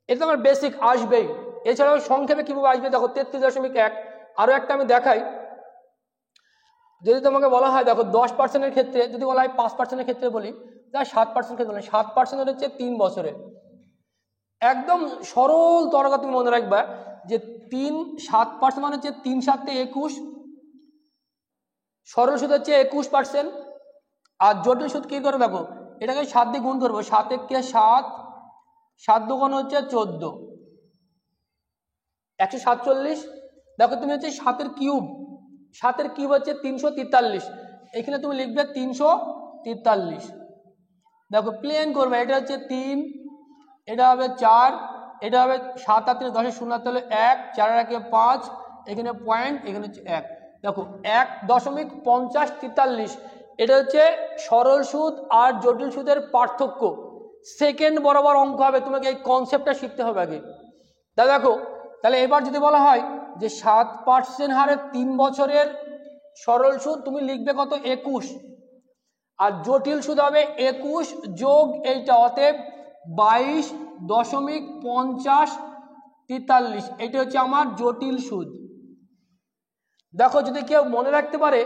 S1: এটা আমার বেসিক আসবেই। এছাড়াও সংক্ষেপে কীভাবে আসবে দেখো 33.1। আরও একটা আমি দেখাই। যদি তোমাকে বলা হয় দেখো 10%-এর ক্ষেত্রে যদি বলা হয় 5%-এর ক্ষেত্রে বলি, তাহলে 7% ক্ষেত্রে বলি, 7% হচ্ছে 3 বছরে। একদম সরল তরকা তুমি মনে রাখবা যে 7% মানে হচ্ছে 3 7 21, সরল সুদ হচ্ছে 21%। আর জটিল সুদ কী করে দেখো, এটাকে 7 দিয়ে গুণ করবো, 7 1 7, 7 2 হচ্ছে 14, 147। দেখো তুমি হচ্ছে 7-এর কিউব, 7-এর কিউব হচ্ছে 343, এখানে তুমি লিখবে 343। দেখো প্লেন করবে, এটা হচ্ছে 3, এটা হবে 4, এটা হবে 7 আর 3 10 0 তাহলে 1, 4 আর 1 5, এখানে পয়েন্ট, এখানে হচ্ছে 1। দেখো 1.5043, এটা হচ্ছে সরল সুদ আর জটিল সুদের পার্থক্য। সেকেন্ড বরাবর অঙ্ক হবে, তোমাকে এই কনসেপ্টটা শিখতে হবে আগে। তাহলে দেখো, তাহলে এবার যদি বলা হয় যে 7% হারে 3 বছরের সরল সুদ তুমি লিখবে কত 21, আর জটিল সুদ হবে 21 যোগ এইটা, অতএব 22.5043, এটা হচ্ছে আমার জটিল সুদ। দেখো যদি কেউ মনে রাখতে পারে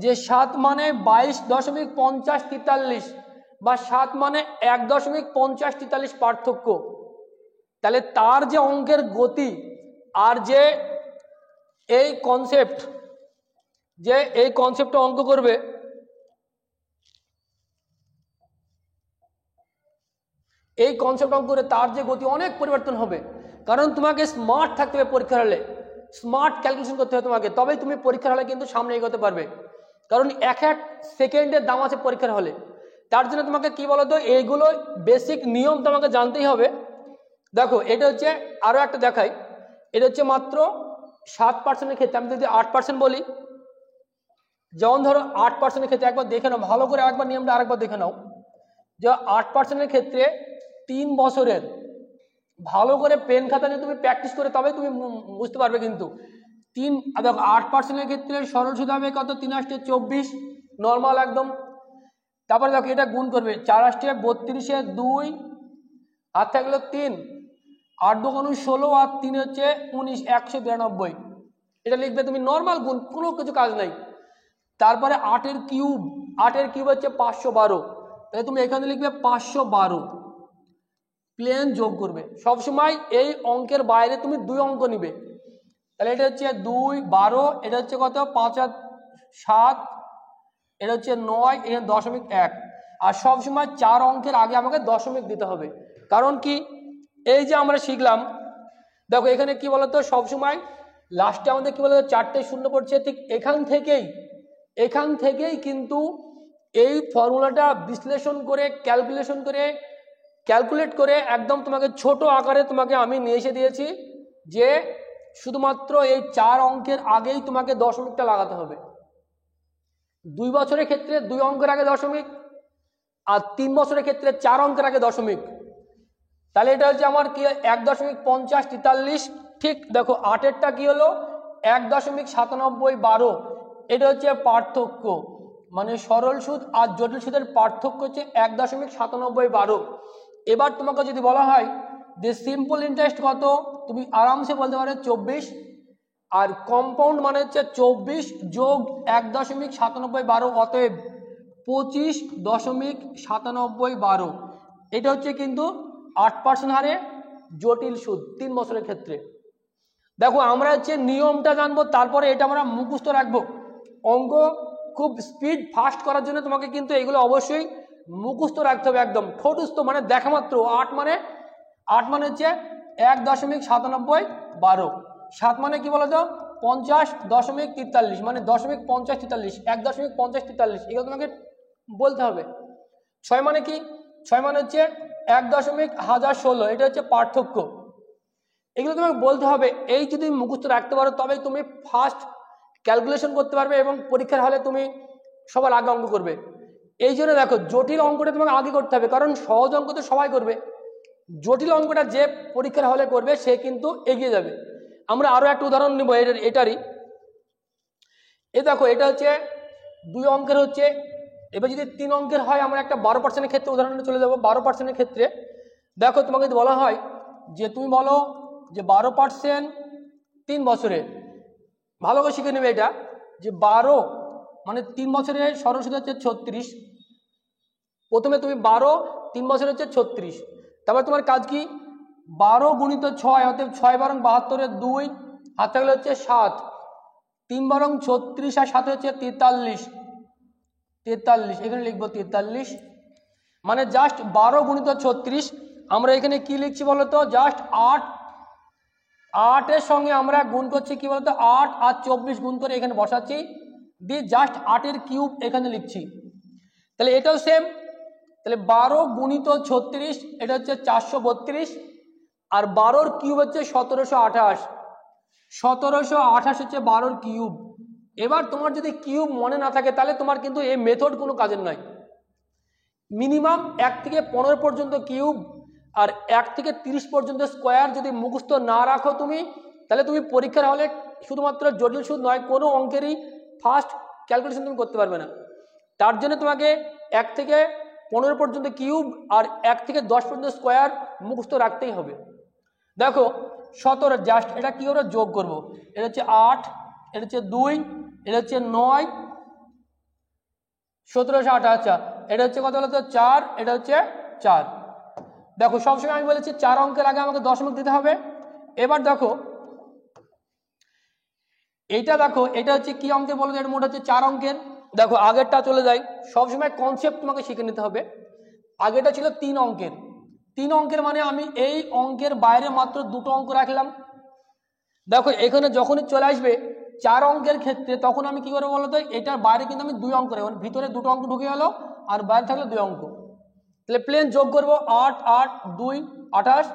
S1: যে 7 মানে 22.5043 বা 7 মানে 1.5043 পার্থক্য, তাহলে তার যে অঙ্কের গতি আর যে এই কনসেপ্ট, যে এই কনসেপ্টটা অঙ্ক করবে, এই কনসেপ্ট অঙ্ক করে তার যে গতি অনেক পরিবর্তন হবে। কারণ তোমাকে স্মার্ট থাকতে হবে পরীক্ষার হলে, স্মার্ট ক্যালকুলেশন করতে হবে তোমাকে, তবেই তুমি পরীক্ষার হলে কিন্তু সামনে এগোতে পারবে। কারণ এক এক সেকেন্ডের দাম আছে পরীক্ষার হলে। তার জন্য তোমাকে কি বলতো, এইগুলো বেসিক নিয়ম তোমাকে জানতেই হবে। দেখো এটা হচ্ছে আরও একটা দেখাই, এটা হচ্ছে মাত্র 7%-এর ক্ষেত্রে। আমি যদি 8% বলি, যেমন ধরো 8%-এর ক্ষেত্রে একবার দেখে নাও ভালো করে, একবার নিয়মটা আরেকবার দেখে নাও। যে 8%-এর ক্ষেত্রে 3 বছরের, ভালো করে পেন খাতা নিয়ে তুমি প্র্যাকটিস করে তবে তুমি বুঝতে পারবে। কিন্তু 8%-এর ক্ষেত্রে সরল সুদ হবে কত, 3 8 24 নর্মাল একদম। তারপরে দেখো এটা গুণ করবে, 4 8 32 2 আর থাকলো 3, 8 2 16 আর 3 হচ্ছে 19, 192, এটা লিখবে তুমি নর্মাল গুণ, কোনো কিছু কাজ নাই। তারপরে 8-এর কিউব, 8-এর কিউব হচ্ছে 512, তাহলে তুমি এখানে লিখবে 512, প্লেন যোগ করবে। সবসময় এই অঙ্কের বাইরে তুমি 2 অঙ্ক নিবে, তাহলে এটা হচ্ছে 2 12, এটা হচ্ছে কত 5 আর 7, এটা হচ্ছে 9, এখানে 0.1, আর সবসময় 4 অঙ্কের আগে আমাকে দশমিক দিতে হবে। কারণ কি, এই যে আমরা শিখলাম, দেখো এখানে কি বলতো, সবসময় লাস্টে আমাদের কি বলতো 4টে শূন্য পড়ছে, ঠিক এখান থেকেই কিন্তু এই ফর্মুলাটা বিশ্লেষণ করে ক্যালকুলেট করে একদম তোমাকে ছোট আকারে তোমাকে আমি নিয়ে এসে দিয়েছি, যে শুধুমাত্র এই 4 অঙ্কের আগেই তোমাকে দশমিকটা লাগাতে হবে। 2 বছরের ক্ষেত্রে 2 অঙ্কের আগে দশমিক, আর 3 বছরের ক্ষেত্রে 4 অঙ্কের আগে দশমিক। তাহলে এটা হচ্ছে আমার কি 1.5043, ঠিক দেখো 8-এরটা কি হলো 1.9712, এটা হচ্ছে পার্থক্য, মানে সরল সুদ আর জটিল সুদের পার্থক্য হচ্ছে 1.9712। এবার তোমাকে যদি বলা হয় যে সিম্পল ইন্টারেস্ট কত, তুমি আরামসে বলতে পারো 24, আর কম্পাউন্ড মানে হচ্ছে 24 যোগ 1.9712, অতএব 25.9712, এটা হচ্ছে কিন্তু 8% হারে জটিল সুদ 3 বছরের ক্ষেত্রে। দেখো আমরা হচ্ছে নিয়মটা জানবো, তারপরে এটা আমরা মুখস্থ রাখবো। অঙ্ক খুব স্পিড ফাস্ট করার জন্য তোমাকে কিন্তু এগুলো অবশ্যই মুখস্থ রাখতে হবে, একদম ঠোঁটস্থ, মানে দেখা মাত্র। 8 মানে হচ্ছে 1.9712, 7 মানে কি বলতো 50.43, মানে 0.5043, 1.5043, এগুলো তোমাকে বলতে হবে। 6 মানে কি, 6 মানে হচ্ছে 1.1016, এটা হচ্ছে পার্থক্য, এগুলো তোমাকে বলতে হবে। এই যদি মুখস্থ রাখতে পারো তবেই তুমি ফাস্ট ক্যালকুলেশন করতে পারবে এবং পরীক্ষার হলে তুমি সবার আগে অঙ্ক করবে। এই জন্য দেখো জটিল অঙ্কটা তোমাকে আগে করতে হবে, কারণ সহজ অঙ্ক তো সবাই করবে, জটিল অঙ্কটা যে পরীক্ষার হলে করবে সে কিন্তু এগিয়ে যাবে। আমরা আরো একটা উদাহরণ নিব এটারই। এই দেখো এটা হচ্ছে 2 অঙ্কের হচ্ছে, এবার যদি 3 অঙ্কের হয় আমরা একটা 12%-এর ক্ষেত্রে উদাহরণে চলে যাব। 12%-এর ক্ষেত্রে দেখো তোমাকে যদি বলা হয় যে তুমি বলো যে 12% 3 বছরে, ভালো করে শিখে নেবে এটা, যে 12 মানে 3 বছরে সরল সুদ হচ্ছে 36। প্রথমে তুমি 12 3 বছর হচ্ছে 36, তারপর তোমার কাজ কি 12 গুণিত 6, অতএব 6 বারং 72 2, হাত থাকলে হচ্ছে 7, 3 বারং 36 আর 7 হচ্ছে 43, এখানে লিখবো 43, মানে জাস্ট 12 গুণিত 36। আমরা এখানে কি লিখছি বলতো, জাস্ট 8 এর সঙ্গে আমরা গুণ করছি কি বলতো 8 আর 24 গুণ করে এখানে বসাচ্ছি, দিয়ে জাস্ট 8-এর কিউব এখানে লিখছি। তাহলে এটাও সেম, তাহলে 12 গুণিত 36, এটা হচ্ছে 432, আর 12-র কিউব হচ্ছে 1728, 1728 হচ্ছে 12-র কিউব। এবার তোমার যদি কিউব মনে না থাকে তাহলে তোমার কিন্তু এই মেথড কোনো কাজের নয়। মিনিমাম 1 থেকে 15 পর্যন্ত কিউব আর 1 থেকে 30 পর্যন্ত স্কোয়ার যদি মুখস্থ না রাখো তুমি, তাহলে তুমি পরীক্ষার হলে শুধুমাত্র জটিল সুদ নয়, কোনো অঙ্কেরই ফার্স্ট ক্যালকুলেশন তুমি করতে পারবে না। তার জন্য তোমাকে 1 থেকে 15 পর্যন্ত কিউব আর 1 থেকে 10 পর্যন্ত স্কোয়ার মুখস্থ রাখতেই হবে। দেখো 17 জাস্ট এটা কি করে যোগ করব, এটা হচ্ছে 8, এটা হচ্ছে 2, এটা হচ্ছে 9, 17 8, আচ্ছা এটা হচ্ছে কত বলতো 4, এটা হচ্ছে 4। দেখো সবসময় আমি বলেছি 4 অঙ্কের আগে আমাকে দশমিক দিতে হবে। এবার দেখো এইটা, দেখো এটা হচ্ছে কি অঙ্কের বলো, এটা মোট হচ্ছে 4 অঙ্কের। দেখো আগেরটা চলে যাই, সবসময় কনসেপ্ট তোমাকে শিখে নিতে হবে। আগেটা ছিল 3 অঙ্কের, 3 অঙ্কের মানে আমি এই অঙ্কের বাইরে মাত্র 2টো অঙ্ক রাখলাম। দেখো এখানে যখনই চলে আসবে 4 অঙ্কের ক্ষেত্রে তখন আমি কি করবো বলতো, এটার বাইরে কিন্তু আমি 2 অঙ্ক রাখবো, ভিতরে 2টো অঙ্ক ঢুকে গেল আর বাইরে থাকলো 2 অঙ্ক। তাহলে প্লেন যোগ করবো 8 8 2 28,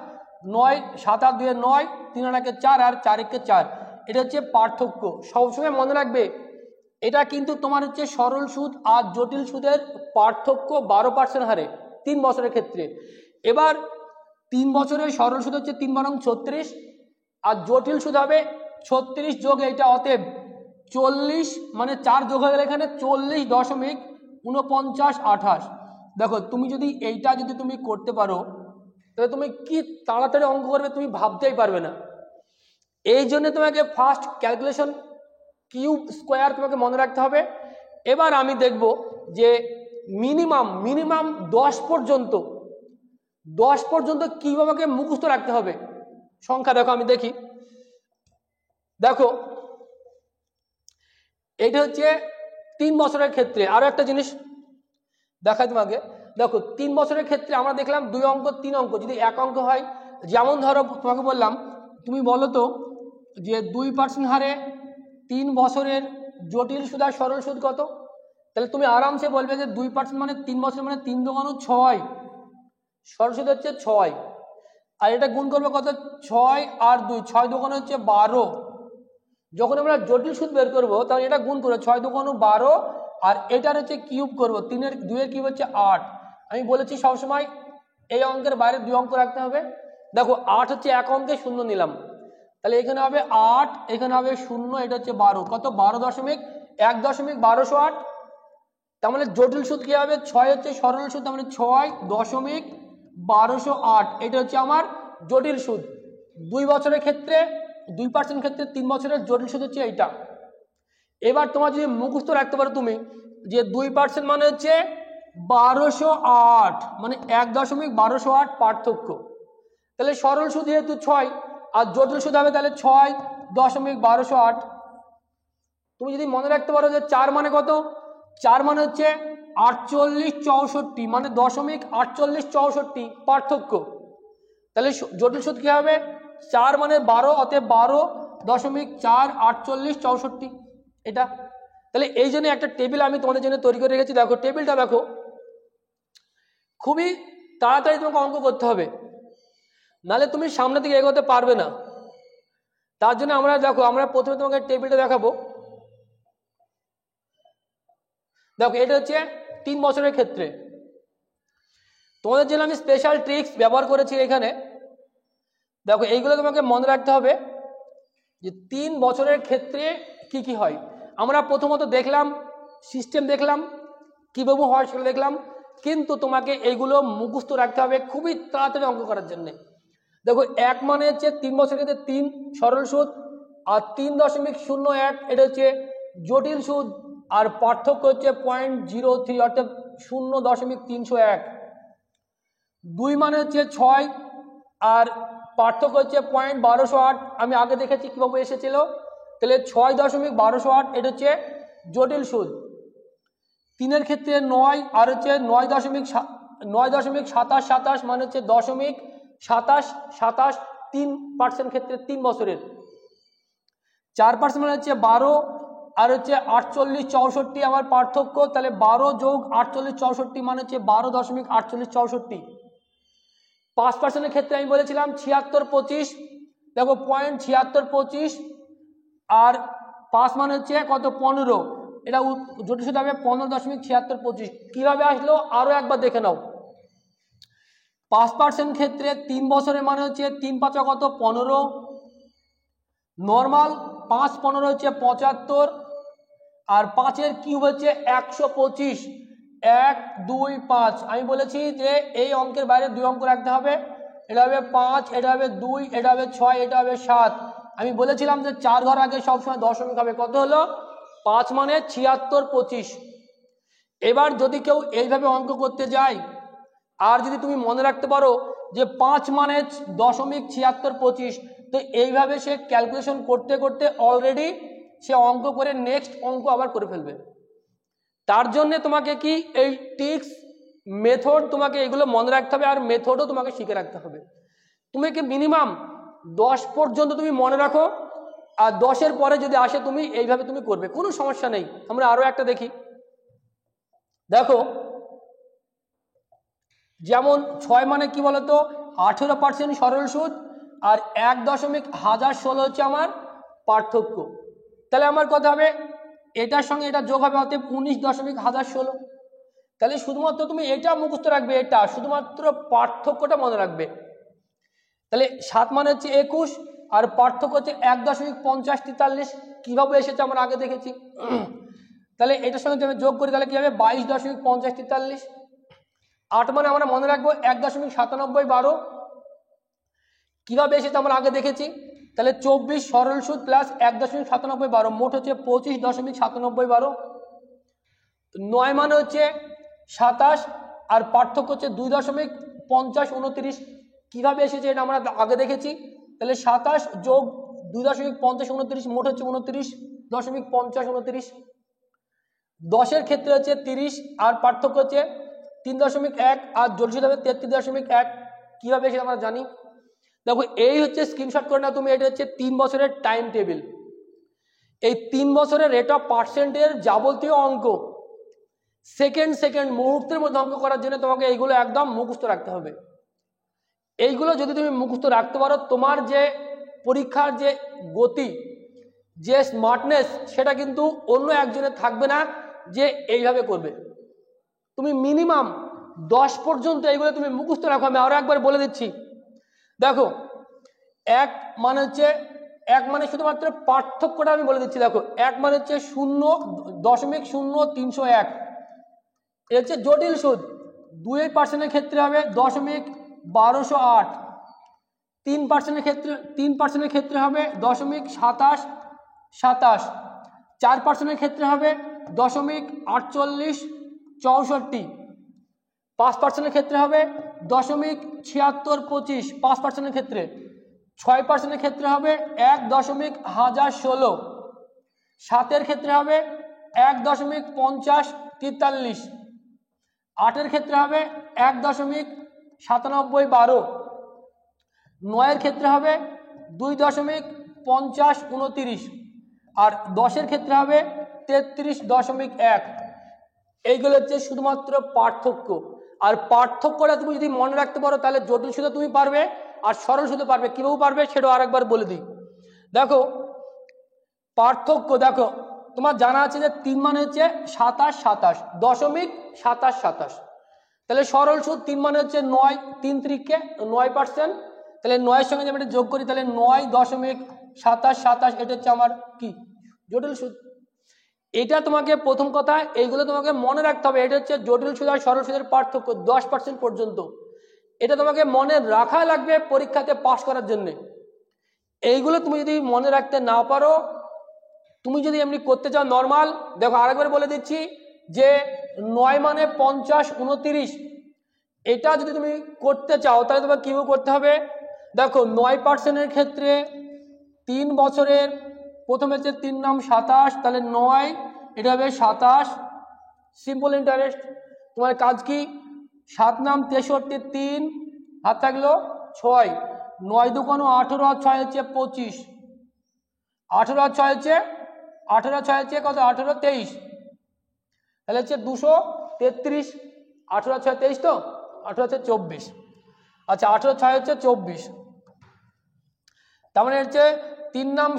S1: 9 7 8 2 9, 3 8 4 আর 4 1 4। এটা হচ্ছে পার্থক্য। সবসময় মনে রাখবে এটা কিন্তু তোমার হচ্ছে সরল সুদ আর জটিল সুদের পার্থক্য 12% হারে 3 বছরের ক্ষেত্রে। এবার 3 বছরের সরল সুদ হচ্ছে 3 বারং 36 আর জটিল সুদ হবে 36 যোগ এইটা, অতএব 40, মানে 4 যোগ হয়ে গেলে এখানে 40.4928। দেখো তুমি যদি এইটা যদি তুমি করতে পারো তাহলে তুমি কি তাড়াতাড়ি অঙ্ক করবে তুমি ভাবতেই পারবে না। এই জন্য তোমাকে ফার্স্ট ক্যালকুলেশন কিউব স্কোয়ার তোমাকে মনে রাখতে হবে। এবার আমি দেখব যে মিনিমাম 10 পর্যন্ত কিভাবে আমাকে মুখস্থ রাখতে হবে সংখ্যা। দেখো আমি দেখি, দেখো এইটা হচ্ছে 3 বছরের ক্ষেত্রে। আরো একটা জিনিস দেখাই তোমাকে, দেখো 3 বছরের ক্ষেত্রে আমরা দেখলাম 2 অঙ্ক 3 অঙ্ক, যদি 1 অঙ্ক হয়, যেমন ধরো তোমাকে বললাম তুমি বলো তো যে 2% হারে 3 বছরের জটিল সুদ আর সরল সুদ কত, তাহলে তুমি আরামসে বলবে যে 2% মানে 3 বছর মানে 3 2 6, সরল সুদ হচ্ছে 6, আর এটা গুণ করবে কত 6 আর 2, 6 2 হচ্ছে 12। যখন আমরা জটিল সুদ বের করবো তাহলে এটা গুণ করবো 6 2 12 আর এটার হচ্ছে কিউব করবো, 3 এর 2 এর কিউব হচ্ছে 8। আমি বলেছি সবসময় এই অঙ্কের বাইরে 2 অঙ্ক রাখতে হবে। দেখো 8 হচ্ছে 1 অঙ্কে 0 নিলাম, তাহলে এখানে হবে 8, এখানে হবে 0, এটা হচ্ছে 12, কত 12.1.1208। তার মানে জটিল সুদ কি হবে 6 হচ্ছে সরল সুদ, তার মানে 6.1208, এটা হচ্ছে আমার জটিল সুদ। 2 বছরের ক্ষেত্রে 2% ক্ষেত্রে 3 বছরের জটিল সুদ হচ্ছে এইটা। এবার তোমার যদি মুখস্থ রাখতে পারো তুমি যে 2% মানে হচ্ছে 1208, মানে 1.1208 পার্থক্য। তাহলে সরল সুদ যেহেতু 6 আর জটিল সুদ হবে তাহলে 6.1208। তুমি যদি মনে রাখতে পারো যে 4 মানে কত, 4 মানে হচ্ছে 4864, মানে 0.4864 পার্থক্য। তাহলে জটিল সুদ কি হবে 4 মানে 12, অতএব 12.44864 এটা। তাহলে এই জন্য একটা টেবিল আমি তোমাদের জন্য তৈরি করে রেখেছি। দেখো টেবিলটা দেখো, খুবই তাড়াতাড়ি তোমাকে অঙ্ক করতে হবে, নাহলে তুমি সামনে দিকে এগোতে পারবে না। তার জন্য আমরা দেখো আমরা প্রথমে তোমাকে টেবিলটা দেখাবো। দেখো এটা হচ্ছে 3 বছরের ক্ষেত্রে, তোমাদের জন্য আমি স্পেশাল ট্রিক্স ব্যবহার করেছি এখানে। দেখো এইগুলো তোমাকে মনে রাখতে হবে যে 3 বছরের ক্ষেত্রে কি কি হয়। আমরা প্রথমত দেখলাম সিস্টেম, দেখলাম কীভাবে হয় সেগুলো দেখলাম, কিন্তু তোমাকে এইগুলো মুখস্থ রাখতে হবে খুবই তাড়াতাড়ি অঙ্ক করার জন্য। দেখো 1 মানে হচ্ছে 3 বছরের ক্ষেত্রে 3 সরল সুদ আর 3.01 এটা হচ্ছে জটিল সুদ, আর পার্থক্য হচ্ছে 0.03 অর্থাৎ 0.301। 2 মানে হচ্ছে 6 আর পার্থক্য হচ্ছে 0.1208, আমি আগে দেখেছি কীভাবে এসেছিল। তাহলে 6.1208 এটা হচ্ছে জটিল সুদ। 3 ক্ষেত্রে 9 আর হচ্ছে 9.27 মানে হচ্ছে 0.27 3% ক্ষেত্রে 3 বছরের। 4% মানে হচ্ছে 12 আর হচ্ছে 4864 আমার পার্থক্য, তাহলে 12 যোগ 4864 মানে হচ্ছে 12.4864। 5% ক্ষেত্রে আমি বলেছিলাম 7625, দেখো 0.7625 আর 5 মানে হচ্ছে কত 15, এটা জটিল সুদ হবে 15.7625। কিভাবে আসলো আরো একবার দেখে নাও। 5% ক্ষেত্রে 3 বছরের মানে হচ্ছে 3 5 কত 15, নর্মাল 5 15 হচ্ছে 75, আর 5-এর কিউব হচ্ছে 125, 1 2 5। আমি বলেছি যে এই অঙ্কের বাইরে 2 অঙ্ক রাখতে হবে, এটা হবে 5, এটা হবে 2, এটা হবে 6, এটা হবে 7। আমি বলেছিলাম যে 4 ঘর আগে সবসময় দশমিক হবে। কত হলো? 5 মানে 76 25। এবার যদি কেউ এইভাবে অঙ্ক করতে যায় আর যদি তুমি মনে রাখতে পারো যে 5 মানে 0.76 25, তো এইভাবে সে ক্যালকুলেশন করতে করতে অলরেডি সে অঙ্ক করে নেক্সট অঙ্ক আবার করে ফেলবে। তার জন্য তোমাকে কি এই ট্রিক্স মেথড তোমাকে এগুলো মনে রাখতে হবে, আর মেথডও তোমাকে শিখে রাখতে হবে। তুমি কি মিনিমাম 10 পর্যন্ত তুমি মনে রাখো, আর 10-এর পরে যদি আসে তুমি এইভাবে তুমি করবে, কোনো সমস্যা নেই। আমরা আরো একটা দেখি। দেখো, যেমন 6 মানে কি বলতো 18% সরল সুদ, আর 1.1016 হচ্ছে আমার পার্থক্য। তাহলে আমার কথা হবে এটার সঙ্গে এটা যোগ হবে, অতএব 19.1016। তাহলে শুধুমাত্র তুমি এটা মুখস্থ রাখবে, এটা শুধুমাত্র পার্থক্যটা মনে রাখবে। তাহলে 7 মানে হচ্ছে 21, আর পার্থক্য হচ্ছে 1.5043। কিভাবে এসেছে আমরা আগে দেখেছি। তাহলে এটার সঙ্গে যদি যোগ করি তাহলে কি হবে 22.5043। 8 মানে আমরা মনে রাখবো 1.9712। কিভাবে এসেছে আমরা আগে দেখেছি। তাহলে 24 সরল সুদ প্লাস 1.9712, মোট হচ্ছে 25.9712। 9 মানে হচ্ছে 27, আর পার্থক্য হচ্ছে 2.5029। কিভাবে এসেছে এটা আমরা আগে দেখেছি। তাহলে 27 যোগ 2.5029, মোট হচ্ছে 29.5029। 10-এর ক্ষেত্রে হচ্ছে 30, আর পার্থক্য হচ্ছে 3.1, আর জলসিদ হবে 33.1। কিভাবে এসে আমরা জানি। দেখো এই হচ্ছে স্ক্রিনশট করে না তুমি, এটা হচ্ছে 3 বছরের টাইম টেবিল। এই 3 বছরের রেট অফ পার্সেন্টের যাবতীয় অঙ্ক সেকেন্ড মুহূর্তের মধ্যে অঙ্ক করার জন্য তোমাকে এইগুলো একদম মুখস্থ রাখতে হবে। এইগুলো যদি তুমি মুখস্থ রাখতে পারো, তোমার যে পরীক্ষার যে গতি, যে স্মার্টনেস, সেটা কিন্তু অন্য একজনের থাকবে না যে এইভাবে করবে। তুমি মিনিমাম 10 পর্যন্ত এইগুলো তুমি মুখস্থ রাখো। আমি আরো একবার বলে দিচ্ছি। দেখো 1 মানে হচ্ছে 1 মানে শুধুমাত্র পার্থক্যটা আমি বলে দিচ্ছি। দেখো 1 মানে হচ্ছে 0.0301, এ হচ্ছে জটিল সুদ। 2% ক্ষেত্রে হবে 0.1208। 3% ক্ষেত্রে হবে 0.2727। 4% ক্ষেত্রে হবে 0.4864। 5% ক্ষেত্রে হবে 0.7625 5% ক্ষেত্রে। 6% ক্ষেত্রে হবে 1.1016। 7-এর ক্ষেত্রে হবে 1.5043। 8-এর ক্ষেত্রে হবে 1.9712। 9-এর ক্ষেত্রে হবে 2.5029, আর 10-এর ক্ষেত্রে হবে 33.1। এইগুলো হচ্ছে শুধুমাত্র পার্থক্য। আর পার্থক্যটা তুমি যদি মনে রাখতে পারো তাহলে জটিল সুদে তুমি পারবে, আর সরল সুদে পারবে। কিভাবে পারবে সেটাও আরেকবার বলে দিই। দেখো পার্থক্য, দেখো তোমার জানা আছে যে 3 মানে হচ্ছে 27 27.27। তাহলে সরল সুদ 3 মানে হচ্ছে 9, 3 3-কে 9%। তাহলে 9-এর সঙ্গে যদি আমরা যোগ করি তাহলে 9.2727, এটা হচ্ছে আমার কি জটিল সুদ। এটা তোমাকে প্রথম কথা এইগুলো তোমাকে মনে রাখতে হবে। এটা হচ্ছে জটিল সুদ আর সরল সুদের পার্থক্য 10% পর্যন্ত। এটা তোমাকে মনে রাখা লাগবে পরীক্ষাতে পাস করার জন্য। এইগুলো তুমি যদি মনে রাখতে না পারো, তুমি যদি এমনি করতে চাও নর্মাল, দেখো আরেকবার বলে দিচ্ছি যে 9 মানে 50 29, এটা যদি তুমি করতে চাও তাহলে তোমাকে কিভাবে করতে হবে। দেখো 9%-এর ক্ষেত্রে 3 বছরের প্রথমে হচ্ছে 3 নাম 27, তাহলে 9, এটা হবে 27 সিম্পল ইন্টারেস্ট। তোমার কাজ কি 7 নাম 63, 3 হাত থাকলো 6, 9 দুগুণ 18 আর 6 হচ্ছে 25, 18 আর 6 হচ্ছে 18 আর 6 হচ্ছে কত 18 23, তাহলে হচ্ছে 233। 18 আর 6 23, তো 18 হচ্ছে 24। আচ্ছা 18 6 হচ্ছে 24, তার মানে হচ্ছে 3 নাম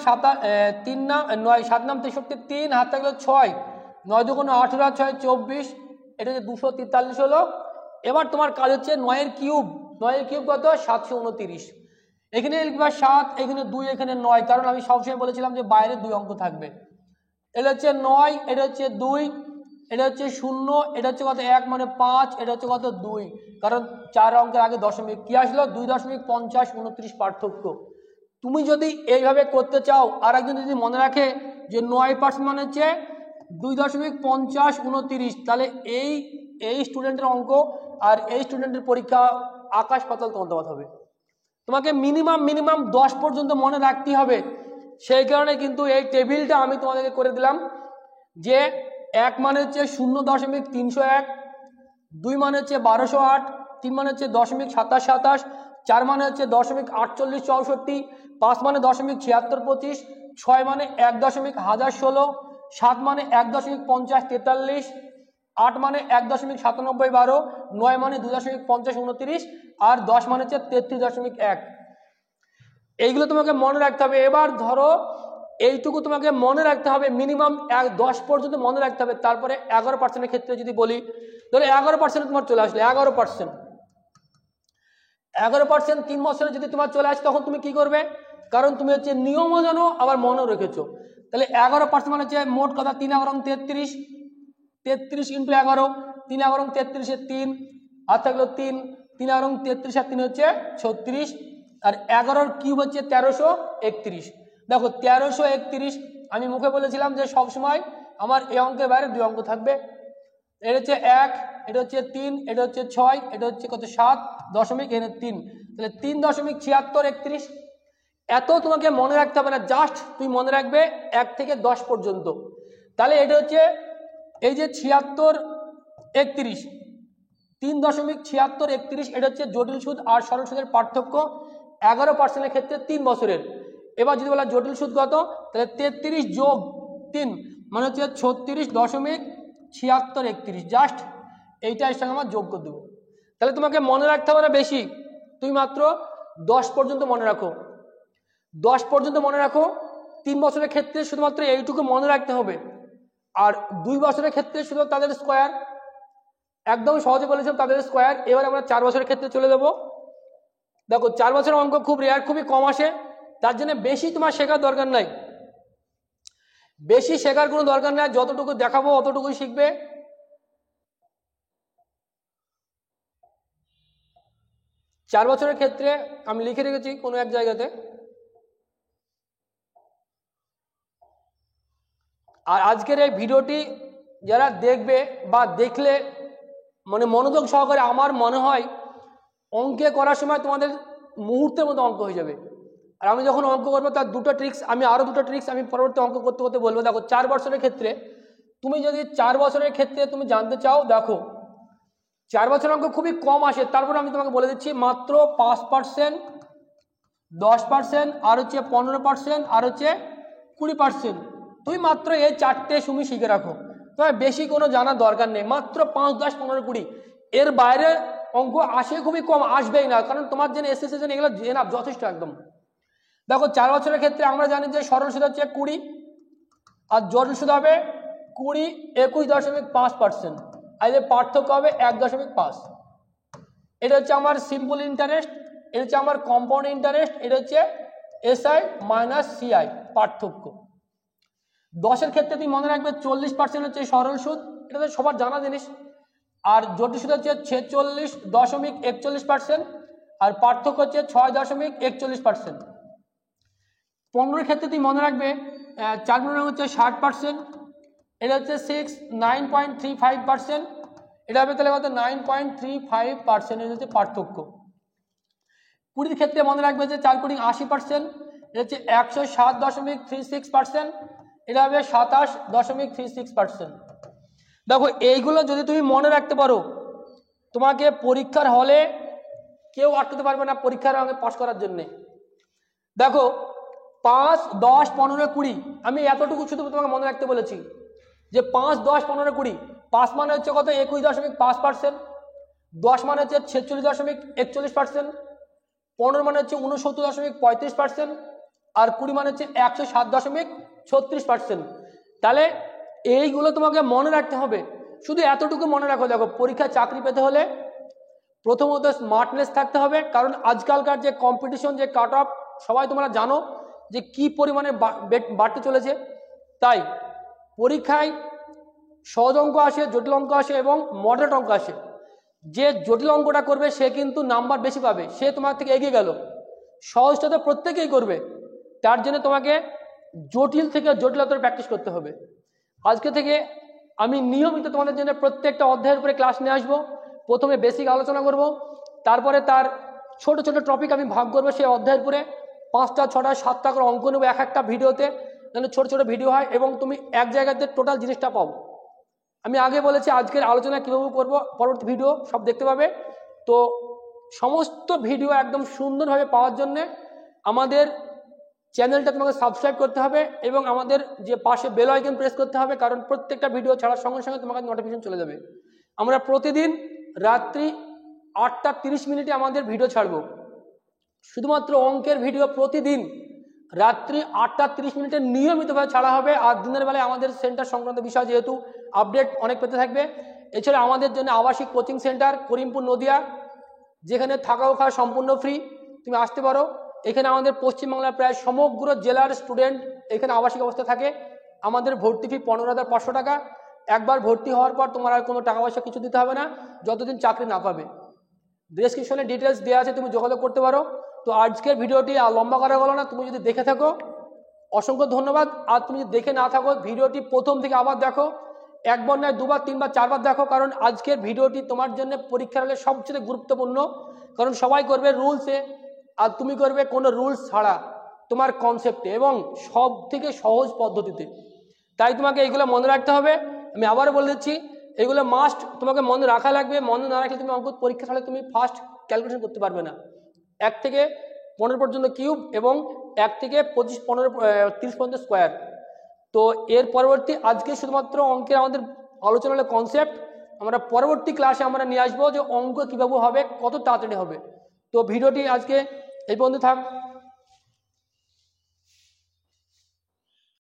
S1: 3 নাম 9 7 নাম 63, 3 হাত থাকলো 6, 9 দুগুণ 18 আর 6 24, এটা হচ্ছে 243 হলো। এবার তোমার কাজ হচ্ছে 9-এর কিউব। 9-এর কিউব কত 729। এখানে লিখবা 7, এখানে 2, এখানে 9, কারণ আমি সবসময় বলেছিলাম যে বাইরে 2 অঙ্ক থাকবে। এটা হচ্ছে 9, এটা হচ্ছে 2, এটা হচ্ছে 0, এটা হচ্ছে কত 1 মানে 5, এটা হচ্ছে কত 2, কারণ 4 অঙ্কের আগে দশমিক কি আসলো 2.5029 পার্থক্য। তুমি যদি এইভাবে করতে চাও, আর একজন যদি মনে রাখে যে 9% মানে হচ্ছে 2.5029, তাহলে এই স্টুডেন্টের অঙ্ক আর এই স্টুডেন্টের পরীক্ষা আকাশ পাতাল তফাৎ হবে। তোমাকে মিনিমাম 10 পর্যন্ত মনে রাখতে হবে। সেই কারণে কিন্তু এই টেবিলটা আমি তোমাদেরকে করে দিলাম যে 1 মানে হচ্ছে 0.301, 2 মানে হচ্ছে 1208, 3 মানে হচ্ছে 0.2727, 4 মানে হচ্ছে 0.4864, 5 মানে 0.7625, 6 মানে 1.1016, 7 মানে 1.5043, 8 মানে 1.9712, 9 মানে 2.5029 আর 10 মানে হচ্ছে 33.1। এইগুলো তোমাকে মনে রাখতে হবে। এবার ধরো এইটুকু তোমাকে মনে রাখতে হবে, মিনিমাম 10 পর্যন্ত মনে রাখতে হবে। তারপরে 11% ক্ষেত্রে যদি বলি, ধরো 11% তোমার চলে আসলে 11%, 3 বছরে যদি তোমার চলে আসে তখন তুমি কি করবে, কারণ তুমি হচ্ছে নিয়মও জানো আবার মনেও রেখেছো। তাহলে 11% মানে হচ্ছে মোট কথা 3 11 33, 33 × 11, 3 11 33 3 আর থাকলো 3, 3 11 33 আর 3 হচ্ছে 36, আর 11 কিউব হচ্ছে 1331। দেখো 1331, আমি মুখে বলেছিলাম যে সবসময় আমার এই অঙ্কের বাইরে 2 অঙ্ক থাকবে। এটা হচ্ছে 1, এটা হচ্ছে 3, এটা হচ্ছে 6, এটা হচ্ছে কত 7 দশমিক, এখানে 3, তাহলে 3.7631। এত তোমাকে মনে রাখতে হবে না, জাস্ট তুমি মনে রাখবে 1 থেকে 10 পর্যন্ত। তাহলে এটা হচ্ছে এই যে 7631, 3.7631, এটা হচ্ছে জটিল সুদ আর সরল সুদের পার্থক্য 11% ক্ষেত্রে 3 বছরের। এবার যদি বলা জটিল সুদ কত, তাহলে 33 যোগ 3 মানে হচ্ছে 36.7631, জাস্ট এইটা এর সঙ্গে আমার যোগ করে দেবো। তাহলে তোমাকে মনে রাখতে হবে না বেশি, তুমি মাত্র 10 পর্যন্ত মনে রাখো, 10 পর্যন্ত মনে রাখো। 3 বছরের ক্ষেত্রে শুধুমাত্র এইটুকু মনে রাখতে হবে, আর 2 বছরের ক্ষেত্রে শুধু তাদের স্কোয়ার, একদম সহজে বলেছিলাম তাদের স্কোয়ার। এবার আমরা 4 বছরের ক্ষেত্রে চলে যাবো। দেখো 4 বছরের অঙ্ক খুব রেয়ার, খুবই কম আসে, তার জন্য বেশি তোমার শেখার দরকার নাই, বেশি শেখার কোনো দরকার নাই, যতটুকু দেখাবো অতটুকুই শিখবে। চার বছরের ক্ষেত্রে আমি লিখে রেখেছি কোনো এক জায়গাতে। আর আজকের এই ভিডিওটি যারা দেখবে বা দেখলে মানে মনোযোগ সহকারে, আমার মনে হয় অঙ্কে করার সময় তোমাদের মুহূর্তের মতো অঙ্ক হয়ে যাবে। আর আমি যখন অঙ্ক করবো তার আরও দুটো ট্রিক্স আমি পরবর্তী অঙ্ক করতে করতে বলবো। দেখো 4 বছরের ক্ষেত্রে তুমি যদি 4 বছরের ক্ষেত্রে তুমি জানতে চাও, দেখো 4 বছরের অঙ্ক খুবই কম আসে, তারপরে আমি তোমাকে বলে দিচ্ছি মাত্র 5%, 10% আর হচ্ছে 15% আর হচ্ছে 20%। তুমি মাত্র এই 4টে তুমি শিখে রাখো, তোমার বেশি কোনো জানার দরকার নেই। মাত্র 5, 10, 15, 20, এর বাইরে অঙ্ক আসে খুবই কম, আসবেই না, কারণ তোমার জন্য এসএসসি জন্য এগুলো জেনা যথেষ্ট একদম। দেখো 4 বছরের ক্ষেত্রে আমরা জানি যে সরল সুদ হচ্ছে 20 আর জটিল সুদ হবে 20, 21.5%, আর এর পার্থক্য হবে 1.5। এটা হচ্ছে আমার সিম্পল ইন্টারেস্ট, এটা হচ্ছে আমার কম্পাউন্ড ইন্টারেস্ট, এটা হচ্ছে এসআই মাইনাস সিআই পার্থক্য। 10-এর ক্ষেত্রে তুমি মনে রাখবে 40% হচ্ছে সরল সুদ, এটা তো সবার জানা জিনিস, আর জটিল সুদ হচ্ছে 46.41%, আর পার্থক্য হচ্ছে 6.41%। 15-এর ক্ষেত্রে তুমি মনে রাখবে 4 হচ্ছে 60%, এটা হচ্ছে 9.35%, এটা হবে তাহলে কত 9.35%, এটা হচ্ছে পার্থক্য। 20-এর ক্ষেত্রে মনে রাখবে যে 4 কোটি 80%, এটা হচ্ছে 107.36%, এটা হবে 27.36%। দেখো এইগুলো যদি তুমি মনে রাখতে পারো, তোমাকে পরীক্ষার হলে কেউ আটকাতে পারবে না পরীক্ষার আগে পাস করার জন্যে। দেখো 5, 10, 15, 20, আমি এতটুকু শুধু তোমাকে মনে রাখতে বলেছি যে 5, 10, 15, 20। 5 মানে হচ্ছে কত 21.5%, 10 মানে হচ্ছে 46.41%, 15 মানে হচ্ছে 69.35%, আর 20 মানে হচ্ছে 107.36%। তাহলে এইগুলো তোমাকে মনে রাখতে হবে, শুধু এতটুকু মনে রাখো। দেখো পরীক্ষায় চাকরি পেতে হলে প্রথমত স্মার্টনেস থাকতে হবে, কারণ আজকালকার যে কম্পিটিশন, যে কাট অফ সবাই তোমরা জানো যে কি পরিমাণে বাড়তে চলেছে। তাই পরীক্ষায় সহজ অঙ্ক আসে, জটিল অঙ্ক আসে এবং মডারেট অঙ্ক আসে। যে জটিল অঙ্কটা করবে সে কিন্তু নাম্বার বেশি পাবে, সে তোমার থেকে এগিয়ে গেল। সহজটা তো প্রত্যেকেই করবে, তার জন্য তোমাকে জটিল থেকে জটিলতার প্র্যাকটিস করতে হবে। আজকে থেকে আমি নিয়মিত তোমাদের জন্য প্রত্যেকটা অধ্যায়ের উপরে ক্লাস নিয়ে আসবো। প্রথমে বেসিক আলোচনা করব, তারপরে তার ছোট ছোট টপিক আমি ভাগ করবো সেই অধ্যায়ের উপরে। 5টা 6টা 7টা করে অঙ্ক নেবো এক একটা ভিডিওতে, যেন ছোট ছোট ভিডিও হয় এবং তুমি এক জায়গাতে টোটাল জিনিসটা পাও। আমি আগে বলেছি আজকের আলোচনা কীভাবে করবো, পরবর্তী ভিডিও সব দেখতে পাবে। তো সমস্ত ভিডিও একদম সুন্দরভাবে পাওয়ার জন্যে আমাদের চ্যানেলটা তোমাকে সাবস্ক্রাইব করতে হবে এবং আমাদের যে পাশে বেল আইকন প্রেস করতে হবে, কারণ প্রত্যেকটা ভিডিও ছাড়ার সঙ্গে সঙ্গে তোমাকে নোটিফিকেশন চলে যাবে। আমরা প্রতিদিন রাত্রি 8টা 30 মিনিটে আমাদের ভিডিও ছাড়বো, শুধুমাত্র অঙ্কের ভিডিও প্রতিদিন রাত্রি 8টা 30 মিনিটে নিয়মিতভাবে ছাড়া হবে। আর দিনের বেলায় আমাদের সেন্টার সংক্রান্ত বিষয় যেহেতু আপডেট অনেক পেতে থাকবে। এছাড়া আমাদের জন্য আবাসিক কোচিং সেন্টার করিমপুর নদিয়া, যেখানে থাকা ও খাওয়া সম্পূর্ণ ফ্রি, তুমি আসতে পারো। এখানে আমাদের পশ্চিমবাংলার প্রায় সমগ্র জেলার স্টুডেন্ট এখানে আবাসিক অবস্থা থাকে। আমাদের ভর্তি ফি 15,500 টাকা। একবার ভর্তি হওয়ার পর তোমার আর কোনো টাকা পয়সা কিছু দিতে হবে না, যতদিন চাকরি না পাবে। ডেসক্রিপশনে ডিটেলস দেওয়া আছে, তুমি যোগাযোগ করতে পারো। তো আজকের ভিডিওটি আর লম্বা করা হলো না, তুমি যদি দেখে থাকো অসংখ্য ধন্যবাদ। আর তুমি যদি দেখে না থাকো ভিডিওটি প্রথম থেকে আবার দেখো, একবার নয় 2বার 3বার 4বার দেখো, কারণ আজকের ভিডিওটি তোমার জন্য পরীক্ষার হলে সবচেয়ে গুরুত্বপূর্ণ। কারণ সবাই করবে রুলসে, আর তুমি করবে কোনো রুলস ছাড়া তোমার কনসেপ্টে এবং সব থেকে সহজ পদ্ধতিতে। তাই তোমাকে এইগুলো মনে রাখতে হবে। আমি আবারও বলে দিচ্ছি, এগুলো মাস্ট তোমাকে মনে রাখা লাগবে। মনে না রাখলে তুমি অঙ্ক পরীক্ষা ছাড়া তুমি ফার্স্ট ক্যালকুলেশন করতে পারবে না। 1 থেকে 15 পর্যন্ত কিউব এবং 1 থেকে 25 15 30 পর্যন্ত স্কোয়ার। তো এর পরবর্তী আজকে শুধুমাত্র অঙ্কের আমাদের আলোচনা হলো কনসেপ্ট। আমরা পরবর্তী ক্লাসে আমরা নিয়ে আসবো যে অঙ্ক কীভাবে হবে, কত তাড়াতাড়ি হবে। তো ভিডিওটি আজকে এই পর্যন্ত থাক।